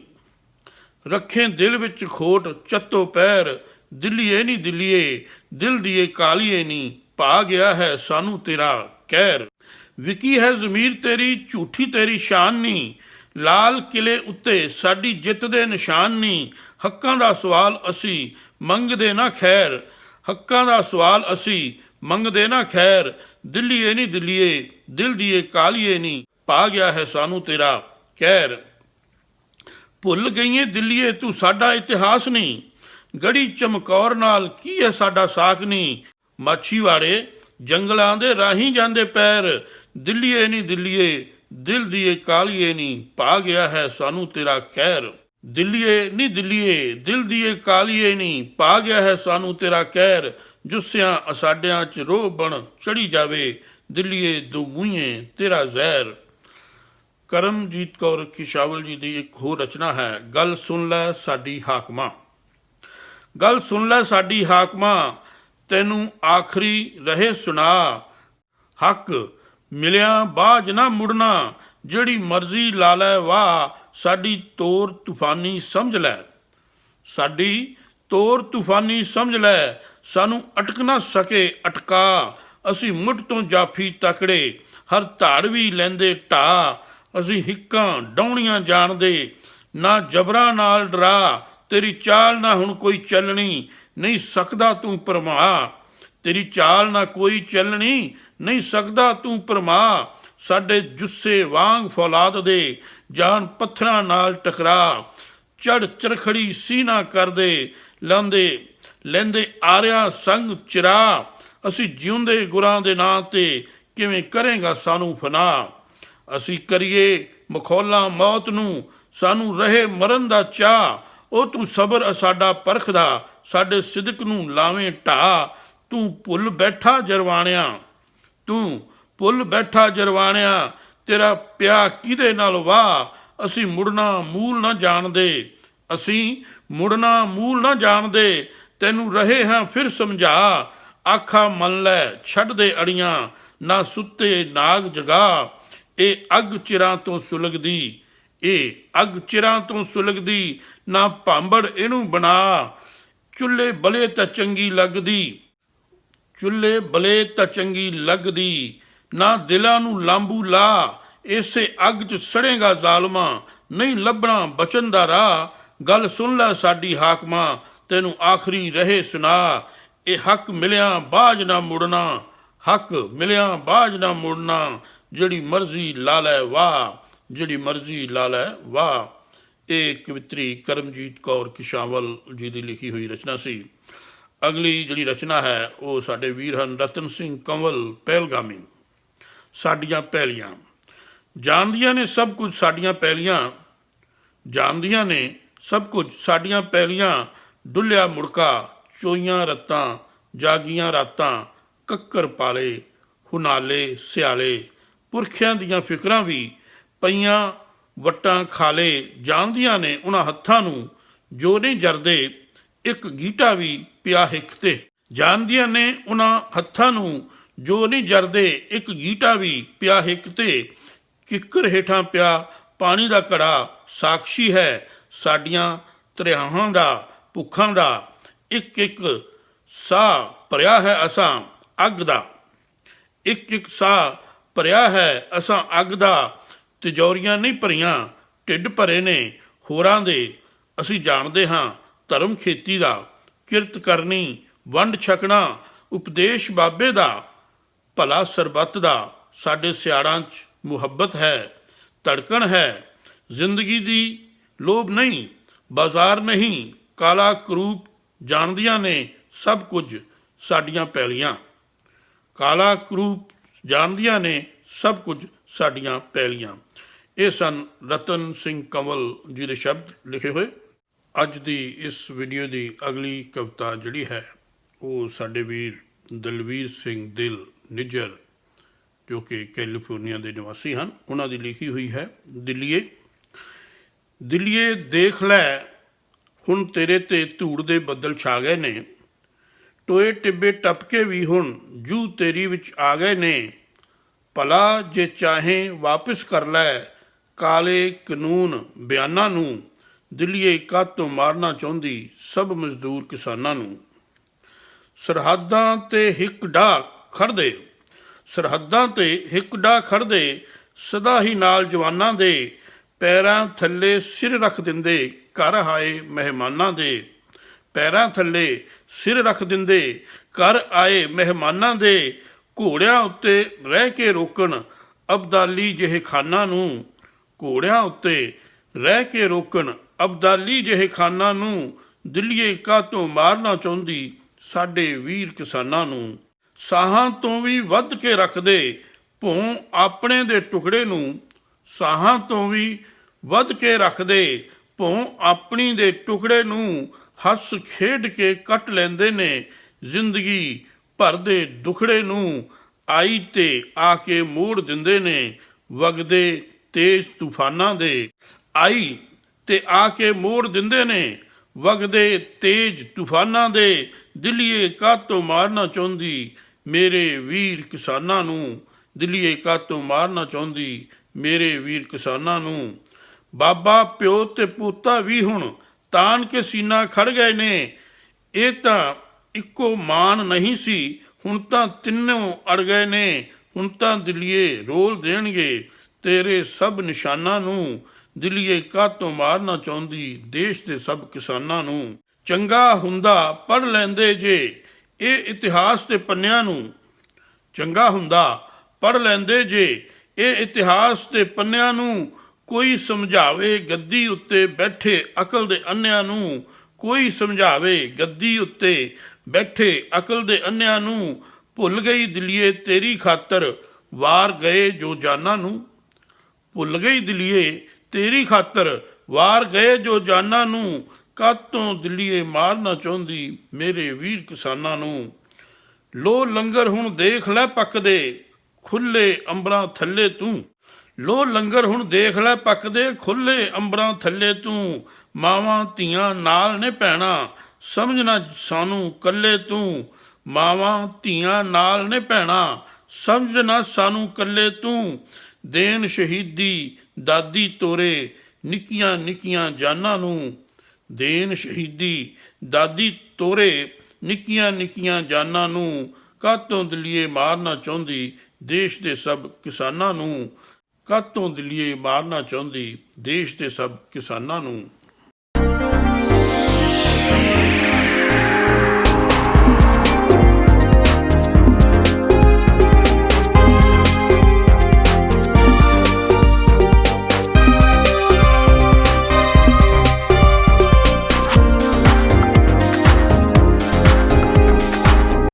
ਰੱਖੇ ਦਿਲ ਵਿੱਚ ਖੋਟ ਚੱਤੋ ਪੈਰ, ਦਿੱਲੀਏ ਨੀ ਦਿੱਲੀਏ, ਦਿਲ ਦੀ ਇਹ ਕਾਲੀਏ ਨੀ, ਪਾ ਗਿਆ ਹੈ ਸਾਨੂੰ ਤੇਰਾ ਕਹਿਰ। ਵਿਕੀ ਹੈ ਜ਼ਮੀਰ ਤੇਰੀ, ਝੂਠੀ ਤੇਰੀ ਸ਼ਾਨ ਨੀ। ਲਾਲ ਕਿਲੇ ਉੱਤੇ ਸਾਡੀ ਜਿੱਤ ਦੇ ਨਿਸ਼ਾਨ ਨੀ। ਹੱਕਾਂ ਦਾ ਸਵਾਲ ਅਸੀਂ ਮੰਗਦੇ ਨਾ ਖੈਰ, ਹੱਕਾਂ ਦਾ ਸਵਾਲ ਅਸੀਂ ਮੰਗਦੇ ਨਾ ਖੈਰ। ਦਿੱਲੀਏ ਨੀ ਦਿੱਲੀਏ, ਦਿਲ ਦੀਏ ਕਾਲੀਏ ਨੀ, ਪਾ ਗਿਆ ਹੈ ਸਾਨੂੰ ਤੇਰਾ ਕਹਿਰ। ਭੁੱਲ ਗਈਏ ਦਿੱਲੀਏ ਤੂੰ ਸਾਡਾ ਇਤਿਹਾਸ ਨਹੀਂ, ਗੜੀ ਚਮਕੌਰ ਨਾਲ ਕੀ ਹੈ ਸਾਡਾ ਸਾਕ ਨਹੀਂ। ਮਾਛੀਵਾੜੇ ਜੰਗਲਾਂ ਦੇ ਰਾਹੀਂ ਜਾਂਦੇ ਪੈਰ, ਦਿੱਲੀਏ ਨੀ ਦਿੱਲੀਏ, ਦਿਲ ਦੀਏ ਕਾਲੀਏ ਨੀ, ਪਾ ਗਿਆ ਹੈ ਸਾਨੂੰ ਤੇਰਾ ਕਹਿਰ। ਦਿੱਲੀਏ ਨੀ ਦਿੱਲੀਏ, ਦਿਲ ਦੀਏ ਕਾਲੀਏ ਨੀ, ਪਾ ਗਿਆ ਹੈ ਸਾਨੂੰ ਤੇਰਾ ਕਹਿਰ। ਜੁੱਸਿਆਂ ਅਸਾਡਿਆਂ 'ਚ ਰੋਹ ਬਣ ਚੜੀ ਜਾਵੇ, ਦਿੱਲੀਏ ਦੋ ਮੂੰਹੀਏ ਤੇਰਾ ਜ਼ਹਿਰ। ਕਰਮਜੀਤ ਕੌਰ ਕਿਸ਼ਾਵਲ ਜੀ ਦੀ ਇੱਕ ਹੋਰ ਰਚਨਾ ਹੈ, ਗੱਲ ਸੁਣ ਲੈ ਸਾਡੀ ਹਾਕਮਾਂ। ਗੱਲ ਸੁਣ ਲੈ ਸਾਡੀ ਹਾਕਮਾਂ, ਤੈਨੂੰ ਆਖਰੀ ਰਹੇ ਸੁਣਾ। ਹੱਕ ਮਿਲਿਆ ਬਾਝ ਨਾ ਮੁੜਨਾ, ਜਿਹੜੀ ਮਰਜ਼ੀ ਲਾ ਲੈ ਵਾਹ। ਸਾਡੀ ਤੋਰ ਤੂਫਾਨੀ ਸਮਝ ਲੈ, ਸਾਡੀ ਤੋਰ ਤੂਫਾਨੀ ਸਮਝ ਲੈ। ਸਾਨੂੰ ਅਟਕ ਨਾ ਸਕੇ ਅਟਕਾ, ਅਸੀਂ ਮੁੱਢ ਤੋਂ ਜਾਫੀ ਤਕੜੇ, ਹਰ ਧਾੜਵੀ ਲੈਂਦੇ ਢਾਹ। ਅਸੀਂ ਹਿੱਕਾਂ ਡਾਉਣੀਆਂ ਜਾਣਦੇ, ਨਾ ਜਬਰਾਂ ਨਾਲ ਡਰਾ। ਤੇਰੀ ਚਾਲ ਨਾ ਹੁਣ ਕੋਈ ਚੱਲਣੀ, ਨਹੀਂ ਸਕਦਾ ਤੂੰ ਭਰਮਾ। ਤੇਰੀ ਚਾਲ ਨਾ ਕੋਈ ਚੱਲਣੀ, ਨਹੀਂ ਸਕਦਾ ਤੂੰ ਭਰਮਾ। ਸਾਡੇ ਜੁੱਸੇ ਵਾਂਗ ਫੌਲਾਦ ਦੇ, ਜਾਨ ਪੱਥਰਾਂ ਨਾਲ ਟਕਰਾ। ਚੜ ਚਰਖੜੀ ਸੀਨਾ ਕਰਦੇ, ਲੈਂਦੇ ਆਰਿਆ ਸੰਗ ਚਿਰਾ। ਅਸੀਂ ਜਿਉਂਦੇ ਗੁਰਾਂ ਦੇ ਨਾਂ ਤੇ, ਕਿਵੇਂ ਕਰੇਗਾ ਸਾਨੂੰ ਫਨਾ। ਅਸੀਂ ਕਰੀਏ ਮਖੌਲਾਂ ਮੌਤ ਨੂੰ, ਸਾਨੂੰ ਰਹੇ ਮਰਨ ਦਾ ਚਾਅ। ਉਹ ਤੂੰ ਸਬਰ ਸਾਡਾ ਪਰਖਦਾ, ਸਾਡੇ ਸਿਦਕ ਨੂੰ ਲਾਵੇਂ ਢਾਹ। ਤੂੰ ਭੁੱਲ ਬੈਠਾ ਜਰਵਾਣਿਆ, ਤੂੰ ਭੁੱਲ ਬੈਠਾ ਜਰਵਾਣਿਆ, ਤੇਰਾ ਪਿਆ ਕਿਹਦੇ ਨਾਲ ਵਾਹ। ਅਸੀਂ ਮੁੜਨਾ ਮੂਲ ਨਾ ਜਾਣਦੇ, ਅਸੀਂ ਮੁੜਨਾ ਮੂਲ ਨਾ ਜਾਣਦੇ। ਤੈਨੂੰ ਰਹੇ ਹਾਂ ਫਿਰ ਸਮਝਾ, ਆਖਾ ਮੰਨ ਲੈ ਛੱਡ ਦੇ ਅੜੀਆਂ, ਨਾ ਸੁੱਤੇ ਨਾਗ ਜਗਾ। ਇਹ ਅੱਗ ਚਿਰਾਂ ਤੋਂ ਸੁਲਗਦੀ, ਇਹ ਅੱਗ ਚਿਰਾਂ ਤੋਂ ਸੁਲਗਦੀ, ਨਾ ਭਾਂਬੜ ਇਹਨੂੰ ਬਣਾ। ਚੁੱਲ੍ਹੇ ਬਲੇ ਤਾਂ ਚੰਗੀ ਲੱਗਦੀ, ਚੁੱਲ੍ਹੇ ਬਲੇ ਤਾਂ ਚੰਗੀ ਲੱਗਦੀ, ਨਾ ਦਿਲਾਂ ਨੂੰ ਲਾਂਬੂ ਲਾ। ਇਸੇ ਅੱਗ 'ਚ ਸੜੇਗਾ ਜ਼ਾਲਮਾ, ਨਹੀਂ ਲੱਭਣਾ ਬਚਨ ਦਾ ਰਾਹ। ਗੱਲ ਸੁਣ ਲੈ ਸਾਡੀ ਹਾਕਮਾਂ, ਤੈਨੂੰ ਆਖਰੀ ਰਹੇ ਸੁਣਾ। ਇਹ ਹੱਕ ਮਿਲਿਆ ਬਾਝ ਨਾ ਮੁੜਨਾ, ਹੱਕ ਮਿਲਿਆ ਬਾਝ ਨਾ ਮੁੜਨਾ। ਜਿਹੜੀ ਮਰਜ਼ੀ ਲਾ ਲੈ ਵਾਹ, ਜਿਹੜੀ ਮਰਜ਼ੀ ਲਾ ਲੈ ਵਾਹ। ਇਹ ਕਵਿੱਤਰੀ ਕਰਮਜੀਤ ਕੌਰ ਕਿਸ਼ਾਵਲ ਜੀ ਦੀ ਲਿਖੀ ਹੋਈ ਰਚਨਾ ਸੀ। ਅਗਲੀ ਜਿਹੜੀ ਰਚਨਾ ਹੈ ਉਹ ਸਾਡੇ ਵੀਰ ਹਨ ਰਤਨ ਸਿੰਘ ਕੰਵਲ ਪਹਿਲਗਾਮੀ। ਸਾਡੀਆਂ ਪਹਿਲੀਆਂ ਜਾਣਦੀਆਂ ਨੇ ਸਭ ਕੁਝ ਸਾਡੀਆਂ ਪਹਿਲੀਆਂ, ਜਾਣਦੀਆਂ ਨੇ ਸਭ ਕੁਝ ਸਾਡੀਆਂ ਪਹਿਲੀਆਂ। ਡੁੱਲਿਆ ਮੁੜਕਾ ਚੋਈਆਂ ਰੱਤਾਂ, ਜਾਗੀਆਂ ਰਾਤਾਂ, ਕੱਕਰ ਪਾਲੇ ਹੁਨਾਲੇ ਸਿਆਲੇ। ਪੁਰਖਿਆਂ ਦੀਆਂ ਫਿਕਰਾਂ ਵੀ ਪਈਆਂ ਵੱਟਾਂ ਖਾਲੇ। ਜਾਣਦੀਆਂ ਨੇ ਉਹਨਾਂ ਹੱਥਾਂ ਨੂੰ ਜੋ ਨਹੀਂ ਜਰਦੇ, ਇੱਕ ਗੀਟਾ ਵੀ ਪਿਆ ਹਿੱਕ ਤੇ। ਜਾਣਦੀਆਂ ਨੇ ਉਹਨਾਂ ਹੱਥਾਂ ਨੂੰ ਜੋ ਨਹੀਂ ਜਰਦੇ, ਇੱਕ ਗੀਟਾ ਵੀ ਪਿਆ ਹਿੱਕ ਤੇ। ਕਿੱਕਰ ਹੇਠਾਂ ਪਿਆ ਪਾਣੀ ਦਾ ਘੜਾ, ਸਾਕਸ਼ੀ ਹੈ ਸਾਡੀਆਂ ਤਰਿਆਹਾਂ ਦਾ ਭੁੱਖਾਂ ਦਾ। ਇੱਕ ਇੱਕ ਸਾਹ ਭਰਿਆ ਹੈ ਅਸਾਂ ਅੱਗ ਦਾ, ਇੱਕ ਇੱਕ ਸਾਹ ਭਰਿਆ ਹੈ ਅਸਾਂ ਅੱਗ ਦਾ। ਤਿਜੋਰੀਆਂ ਨਹੀਂ ਭਰੀਆਂ ਢਿੱਡ ਭਰੇ ਨੇ ਹੋਰਾਂ ਦੇ। ਅਸੀਂ ਜਾਣਦੇ ਹਾਂ ਧਰਮ ਖੇਤੀ ਦਾ, ਕਿਰਤ ਕਰਨੀ ਵੰਡ ਛਕਣਾ। ਉਪਦੇਸ਼ ਬਾਬੇ ਦਾ, ਭਲਾ ਸਰਬੱਤ ਦਾ। ਸਾਡੇ ਸਿਆੜਾਂ 'ਚ ਮੁਹੱਬਤ ਹੈ, ਧੜਕਣ ਹੈ। ਜ਼ਿੰਦਗੀ ਦੀ ਲੋਭ ਨਹੀਂ, ਬਾਜ਼ਾਰ ਨਹੀਂ, ਕਾਲਾ ਕਰੂਪ। ਜਾਣਦੀਆਂ ਨੇ ਸਭ ਕੁਝ ਸਾਡੀਆਂ ਪੈਲੀਆਂ, ਕਾਲਾ ਕਰੂਪ। ਜਾਣਦੀਆਂ ਨੇ ਸਭ ਕੁਝ ਸਾਡੀਆਂ ਪੈਲੀਆਂ। ਇਹ ਸਨ ਰਤਨ ਸਿੰਘ ਕੰਵਲ ਜੀ ਦੇ ਸ਼ਬਦ ਲਿਖੇ ਹੋਏ। ਅੱਜ ਦੀ ਇਸ ਵੀਡੀਓ ਦੀ ਅਗਲੀ ਕਵਿਤਾ ਜਿਹੜੀ ਹੈ ਉਹ ਸਾਡੇ ਵੀਰ ਦਲਵੀਰ ਸਿੰਘ ਦਿਲ ਨਿੱਜਰ, ਜੋ ਕਿ ਕੈਲੀਫੋਰਨੀਆ ਦੇ ਨਿਵਾਸੀ ਹਨ, ਉਹਨਾਂ ਦੀ ਲਿਖੀ ਹੋਈ ਹੈ। ਦਿੱਲੀਏ ਦਿੱਲੀਏ ਦੇਖ ਲੈ ਹੁਣ ਤੇਰੇ ਤੇ ਧੂੜ ਦੇ ਬੱਦਲ ਛਾ ਗਏ ਨੇ। ਟੋਏ ਟਿੱਬੇ ਟੱਪ ਕੇ ਵੀ ਹੁਣ ਜੂ ਤੇਰੀ ਵਿੱਚ ਆ ਗਏ ਨੇ। ਭਲਾ ਜੇ ਚਾਹੇ ਵਾਪਿਸ ਕਰ ਲੈ ਕਾਲੇ ਕਾਨੂੰਨ ਬਿਆਨਾਂ ਨੂੰ। ਦਿੱਲੀਏ ਕਾਹਤੋਂ ਮਾਰਨਾ ਚਾਹੁੰਦੀ ਸਭ ਮਜ਼ਦੂਰ ਕਿਸਾਨਾਂ ਨੂੰ। ਸਰਹੱਦਾਂ ਤੇ ਹਿੱਕ ਢਾਹ ਖੜ੍ਹਦੇ, ਸਰਹੱਦਾਂ ਤੇ ਹਿੱਕ ਡਾ ਖੜਦੇ ਸਦਾ ਹੀ ਨਾਲ ਜਵਾਨਾਂ ਦੇ, ਪੈਰਾਂ ਥੱਲੇ ਸਿਰ ਰੱਖ ਦਿੰਦੇ ਘਰ ਆਏ ਮਹਿਮਾਨਾਂ ਦੇ। ਪੈਰਾਂ ਥੱਲੇ ਸਿਰ ਰੱਖ ਦਿੰਦੇ ਘਰ ਆਏ ਮਹਿਮਾਨਾਂ ਦੇ, ਘੋੜਿਆਂ ਉੱਤੇ ਰਹਿ ਕੇ ਰੋਕਣ ਅਬਦਾਲੀ ਜਿਹੇ ਖਾਨਾਂ ਨੂੰ। ਘੋੜਿਆਂ ਉੱਤੇ ਰਹਿ ਕੇ ਰੋਕਣ ਅਬਦਾਲੀ ਜਿਹੇ ਖਾਨਾਂ ਨੂੰ, ਦਿੱਲੀਏ ਕਾਹਤੋਂ ਮਾਰਨਾ ਚਾਹੁੰਦੀ ਸਾਡੇ ਵੀਰ ਕਿਸਾਨਾਂ ਨੂੰ। ਸਾਹਾਂ ਤੋਂ ਵੀ ਵੱਧ ਕੇ ਰੱਖਦੇ ਭੋਂ ਆਪਣੇ ਦੇ ਟੁਕੜੇ ਨੂੰ, ਸਾਹਾਂ ਤੋਂ ਵੀ ਵੱਧ ਕੇ ਰੱਖਦੇ ਭੋਂ ਆਪਣੀ ਦੇ ਟੁਕੜੇ ਨੂੰ, ਹੱਸ ਖੇਡ ਕੇ ਕੱਟ ਲੈਂਦੇ ਨੇ ਜ਼ਿੰਦਗੀ ਭਰ ਦੇ ਦੁਖੜੇ ਨੂੰ। ਆਈ ਤੇ ਆ ਕੇ ਮੋੜ ਦਿੰਦੇ ਨੇ ਵਗਦੇ ਤੇਜ਼ ਤੂਫਾਨਾਂ ਦੇ। ਆਈ ਤੇ ਆ ਕੇ ਮੋੜ ਦਿੰਦੇ ਨੇ ਵਗਦੇ ਤੇਜ਼ ਤੂਫਾਨਾਂ ਦੇ, ਦਿੱਲੀਏ ਕਾਹਤੋਂ ਮਾਰਨਾ ਚਾਹੁੰਦੀ ਮੇਰੇ ਵੀਰ ਕਿਸਾਨਾਂ ਨੂੰ। ਦਿੱਲੀਏ ਕਾਹਤੋਂ ਮਾਰਨਾ ਚਾਹੁੰਦੀ ਮੇਰੇ ਵੀਰ ਕਿਸਾਨਾਂ ਨੂੰ। ਬਾਬਾ ਪਿਓ ਤੇ ਪੋਤਾ ਵੀ ਹੁਣ ਤਾਣ ਕੇ ਸੀਨਾ ਖੜ ਗਏ ਨੇ, ਇਹ ਤਾਂ ਇੱਕੋ ਮਾਨ ਨਹੀਂ ਸੀ ਹੁਣ ਤਾਂ ਤਿੰਨੋਂ ਅੜ ਗਏ ਨੇ। ਹੁਣ ਤਾਂ ਦਿੱਲੀਏ ਰੋਲ ਦੇਣਗੇ ਤੇਰੇ ਸਭ ਨਿਸ਼ਾਨਾਂ ਨੂੰ, ਦਿੱਲੀਏ ਕਾਹਤੋਂ ਮਾਰਨਾ ਚਾਹੁੰਦੀ ਦੇਸ਼ ਦੇ ਸਭ ਕਿਸਾਨਾਂ ਨੂੰ। ਚੰਗਾ ਹੁੰਦਾ ਪੜ੍ਹ ਲੈਂਦੇ ਜੇ ਇਹ ਇਤਿਹਾਸ ਦੇ ਪੰਨਿਆਂ ਨੂੰ, ਚੰਗਾ ਹੁੰਦਾ ਪੜ੍ਹ ਲੈਂਦੇ ਜੇ ਇਹ ਇਤਿਹਾਸ ਦੇ ਪੰਨਿਆਂ ਨੂੰ। ਕੋਈ ਸਮਝਾਵੇ ਗੱਦੀ ਉੱਤੇ ਬੈਠੇ ਅਕਲ ਦੇ ਅੰਨਿਆਂ ਨੂੰ, ਕੋਈ ਸਮਝਾਵੇ ਗੱਦੀ ਉੱਤੇ ਬੈਠੇ ਅਕਲ ਦੇ ਅੰਨਿਆਂ ਨੂੰ। ਭੁੱਲ ਗਈ ਦਿੱਲੀਏ ਤੇਰੀ ਖਾਤਰ ਵਾਰ ਗਏ ਜੋ ਜਾਨਾਂ ਨੂੰ, ਭੁੱਲ ਗਈ ਦਿੱਲੀਏ ਤੇਰੀ ਖਾਤਰ ਵਾਰ ਗਏ ਜੋ ਜਾਨਾਂ ਨੂੰ। ਕਾਹਤੋਂ ਦਿੱਲੀਏ ਮਾਰਨਾ ਚਾਹੁੰਦੀ ਮੇਰੇ ਵੀਰ ਕਿਸਾਨਾਂ ਨੂੰ। ਲੋ ਲੰਗਰ ਹੁਣ ਦੇਖ ਲੈ ਪੱਕਦੇ ਖੁੱਲੇ ਅੰਬਰਾਂ ਥੱਲੇ ਤੂੰ, ਲੋ ਲੰਗਰ ਹੁਣ ਦੇਖ ਲੈ ਪੱਕਦੇ ਖੁੱਲੇ ਅੰਬਰਾਂ ਥੱਲੇ ਤੂੰ। ਮਾਵਾਂ ਧੀਆਂ ਨਾਲ ਨੇ ਭੈਣਾਂ ਸਮਝਣਾ ਸਾਨੂੰ ਕੱਲੇ ਤੂੰ, ਮਾਵਾਂ ਧੀਆਂ ਨਾਲ ਨੇ ਭੈਣਾਂ ਸਮਝਣਾ ਸਾਨੂੰ ਕੱਲੇ ਤੂੰ। ਦੇਣ ਸ਼ਹੀਦੀ ਦਾਦੀ ਤੋਰੇ ਨਿੱਕੀਆਂ ਨਿੱਕੀਆਂ ਜਾਨਾਂ ਨੂੰ, ਦੇਣ ਸ਼ਹੀਦੀ ਦਾਦੀ ਤੋਰੇ ਨਿੱਕੀਆਂ ਨਿੱਕੀਆਂ ਜਾਨਾਂ ਨੂੰ। ਕਾਹਤੋਂ ਦਿੱਲੀਏ ਮਾਰਨਾ ਚਾਹੁੰਦੀ ਦੇਸ਼ ਦੇ ਸਭ ਕਿਸਾਨਾਂ ਨੂੰ, ਕਾਹਤੋਂ ਦਿੱਲੀਏ ਮਾਰਨਾ ਚਾਹੁੰਦੀ ਦੇਸ਼ ਦੇ ਸਭ ਕਿਸਾਨਾਂ ਨੂੰ।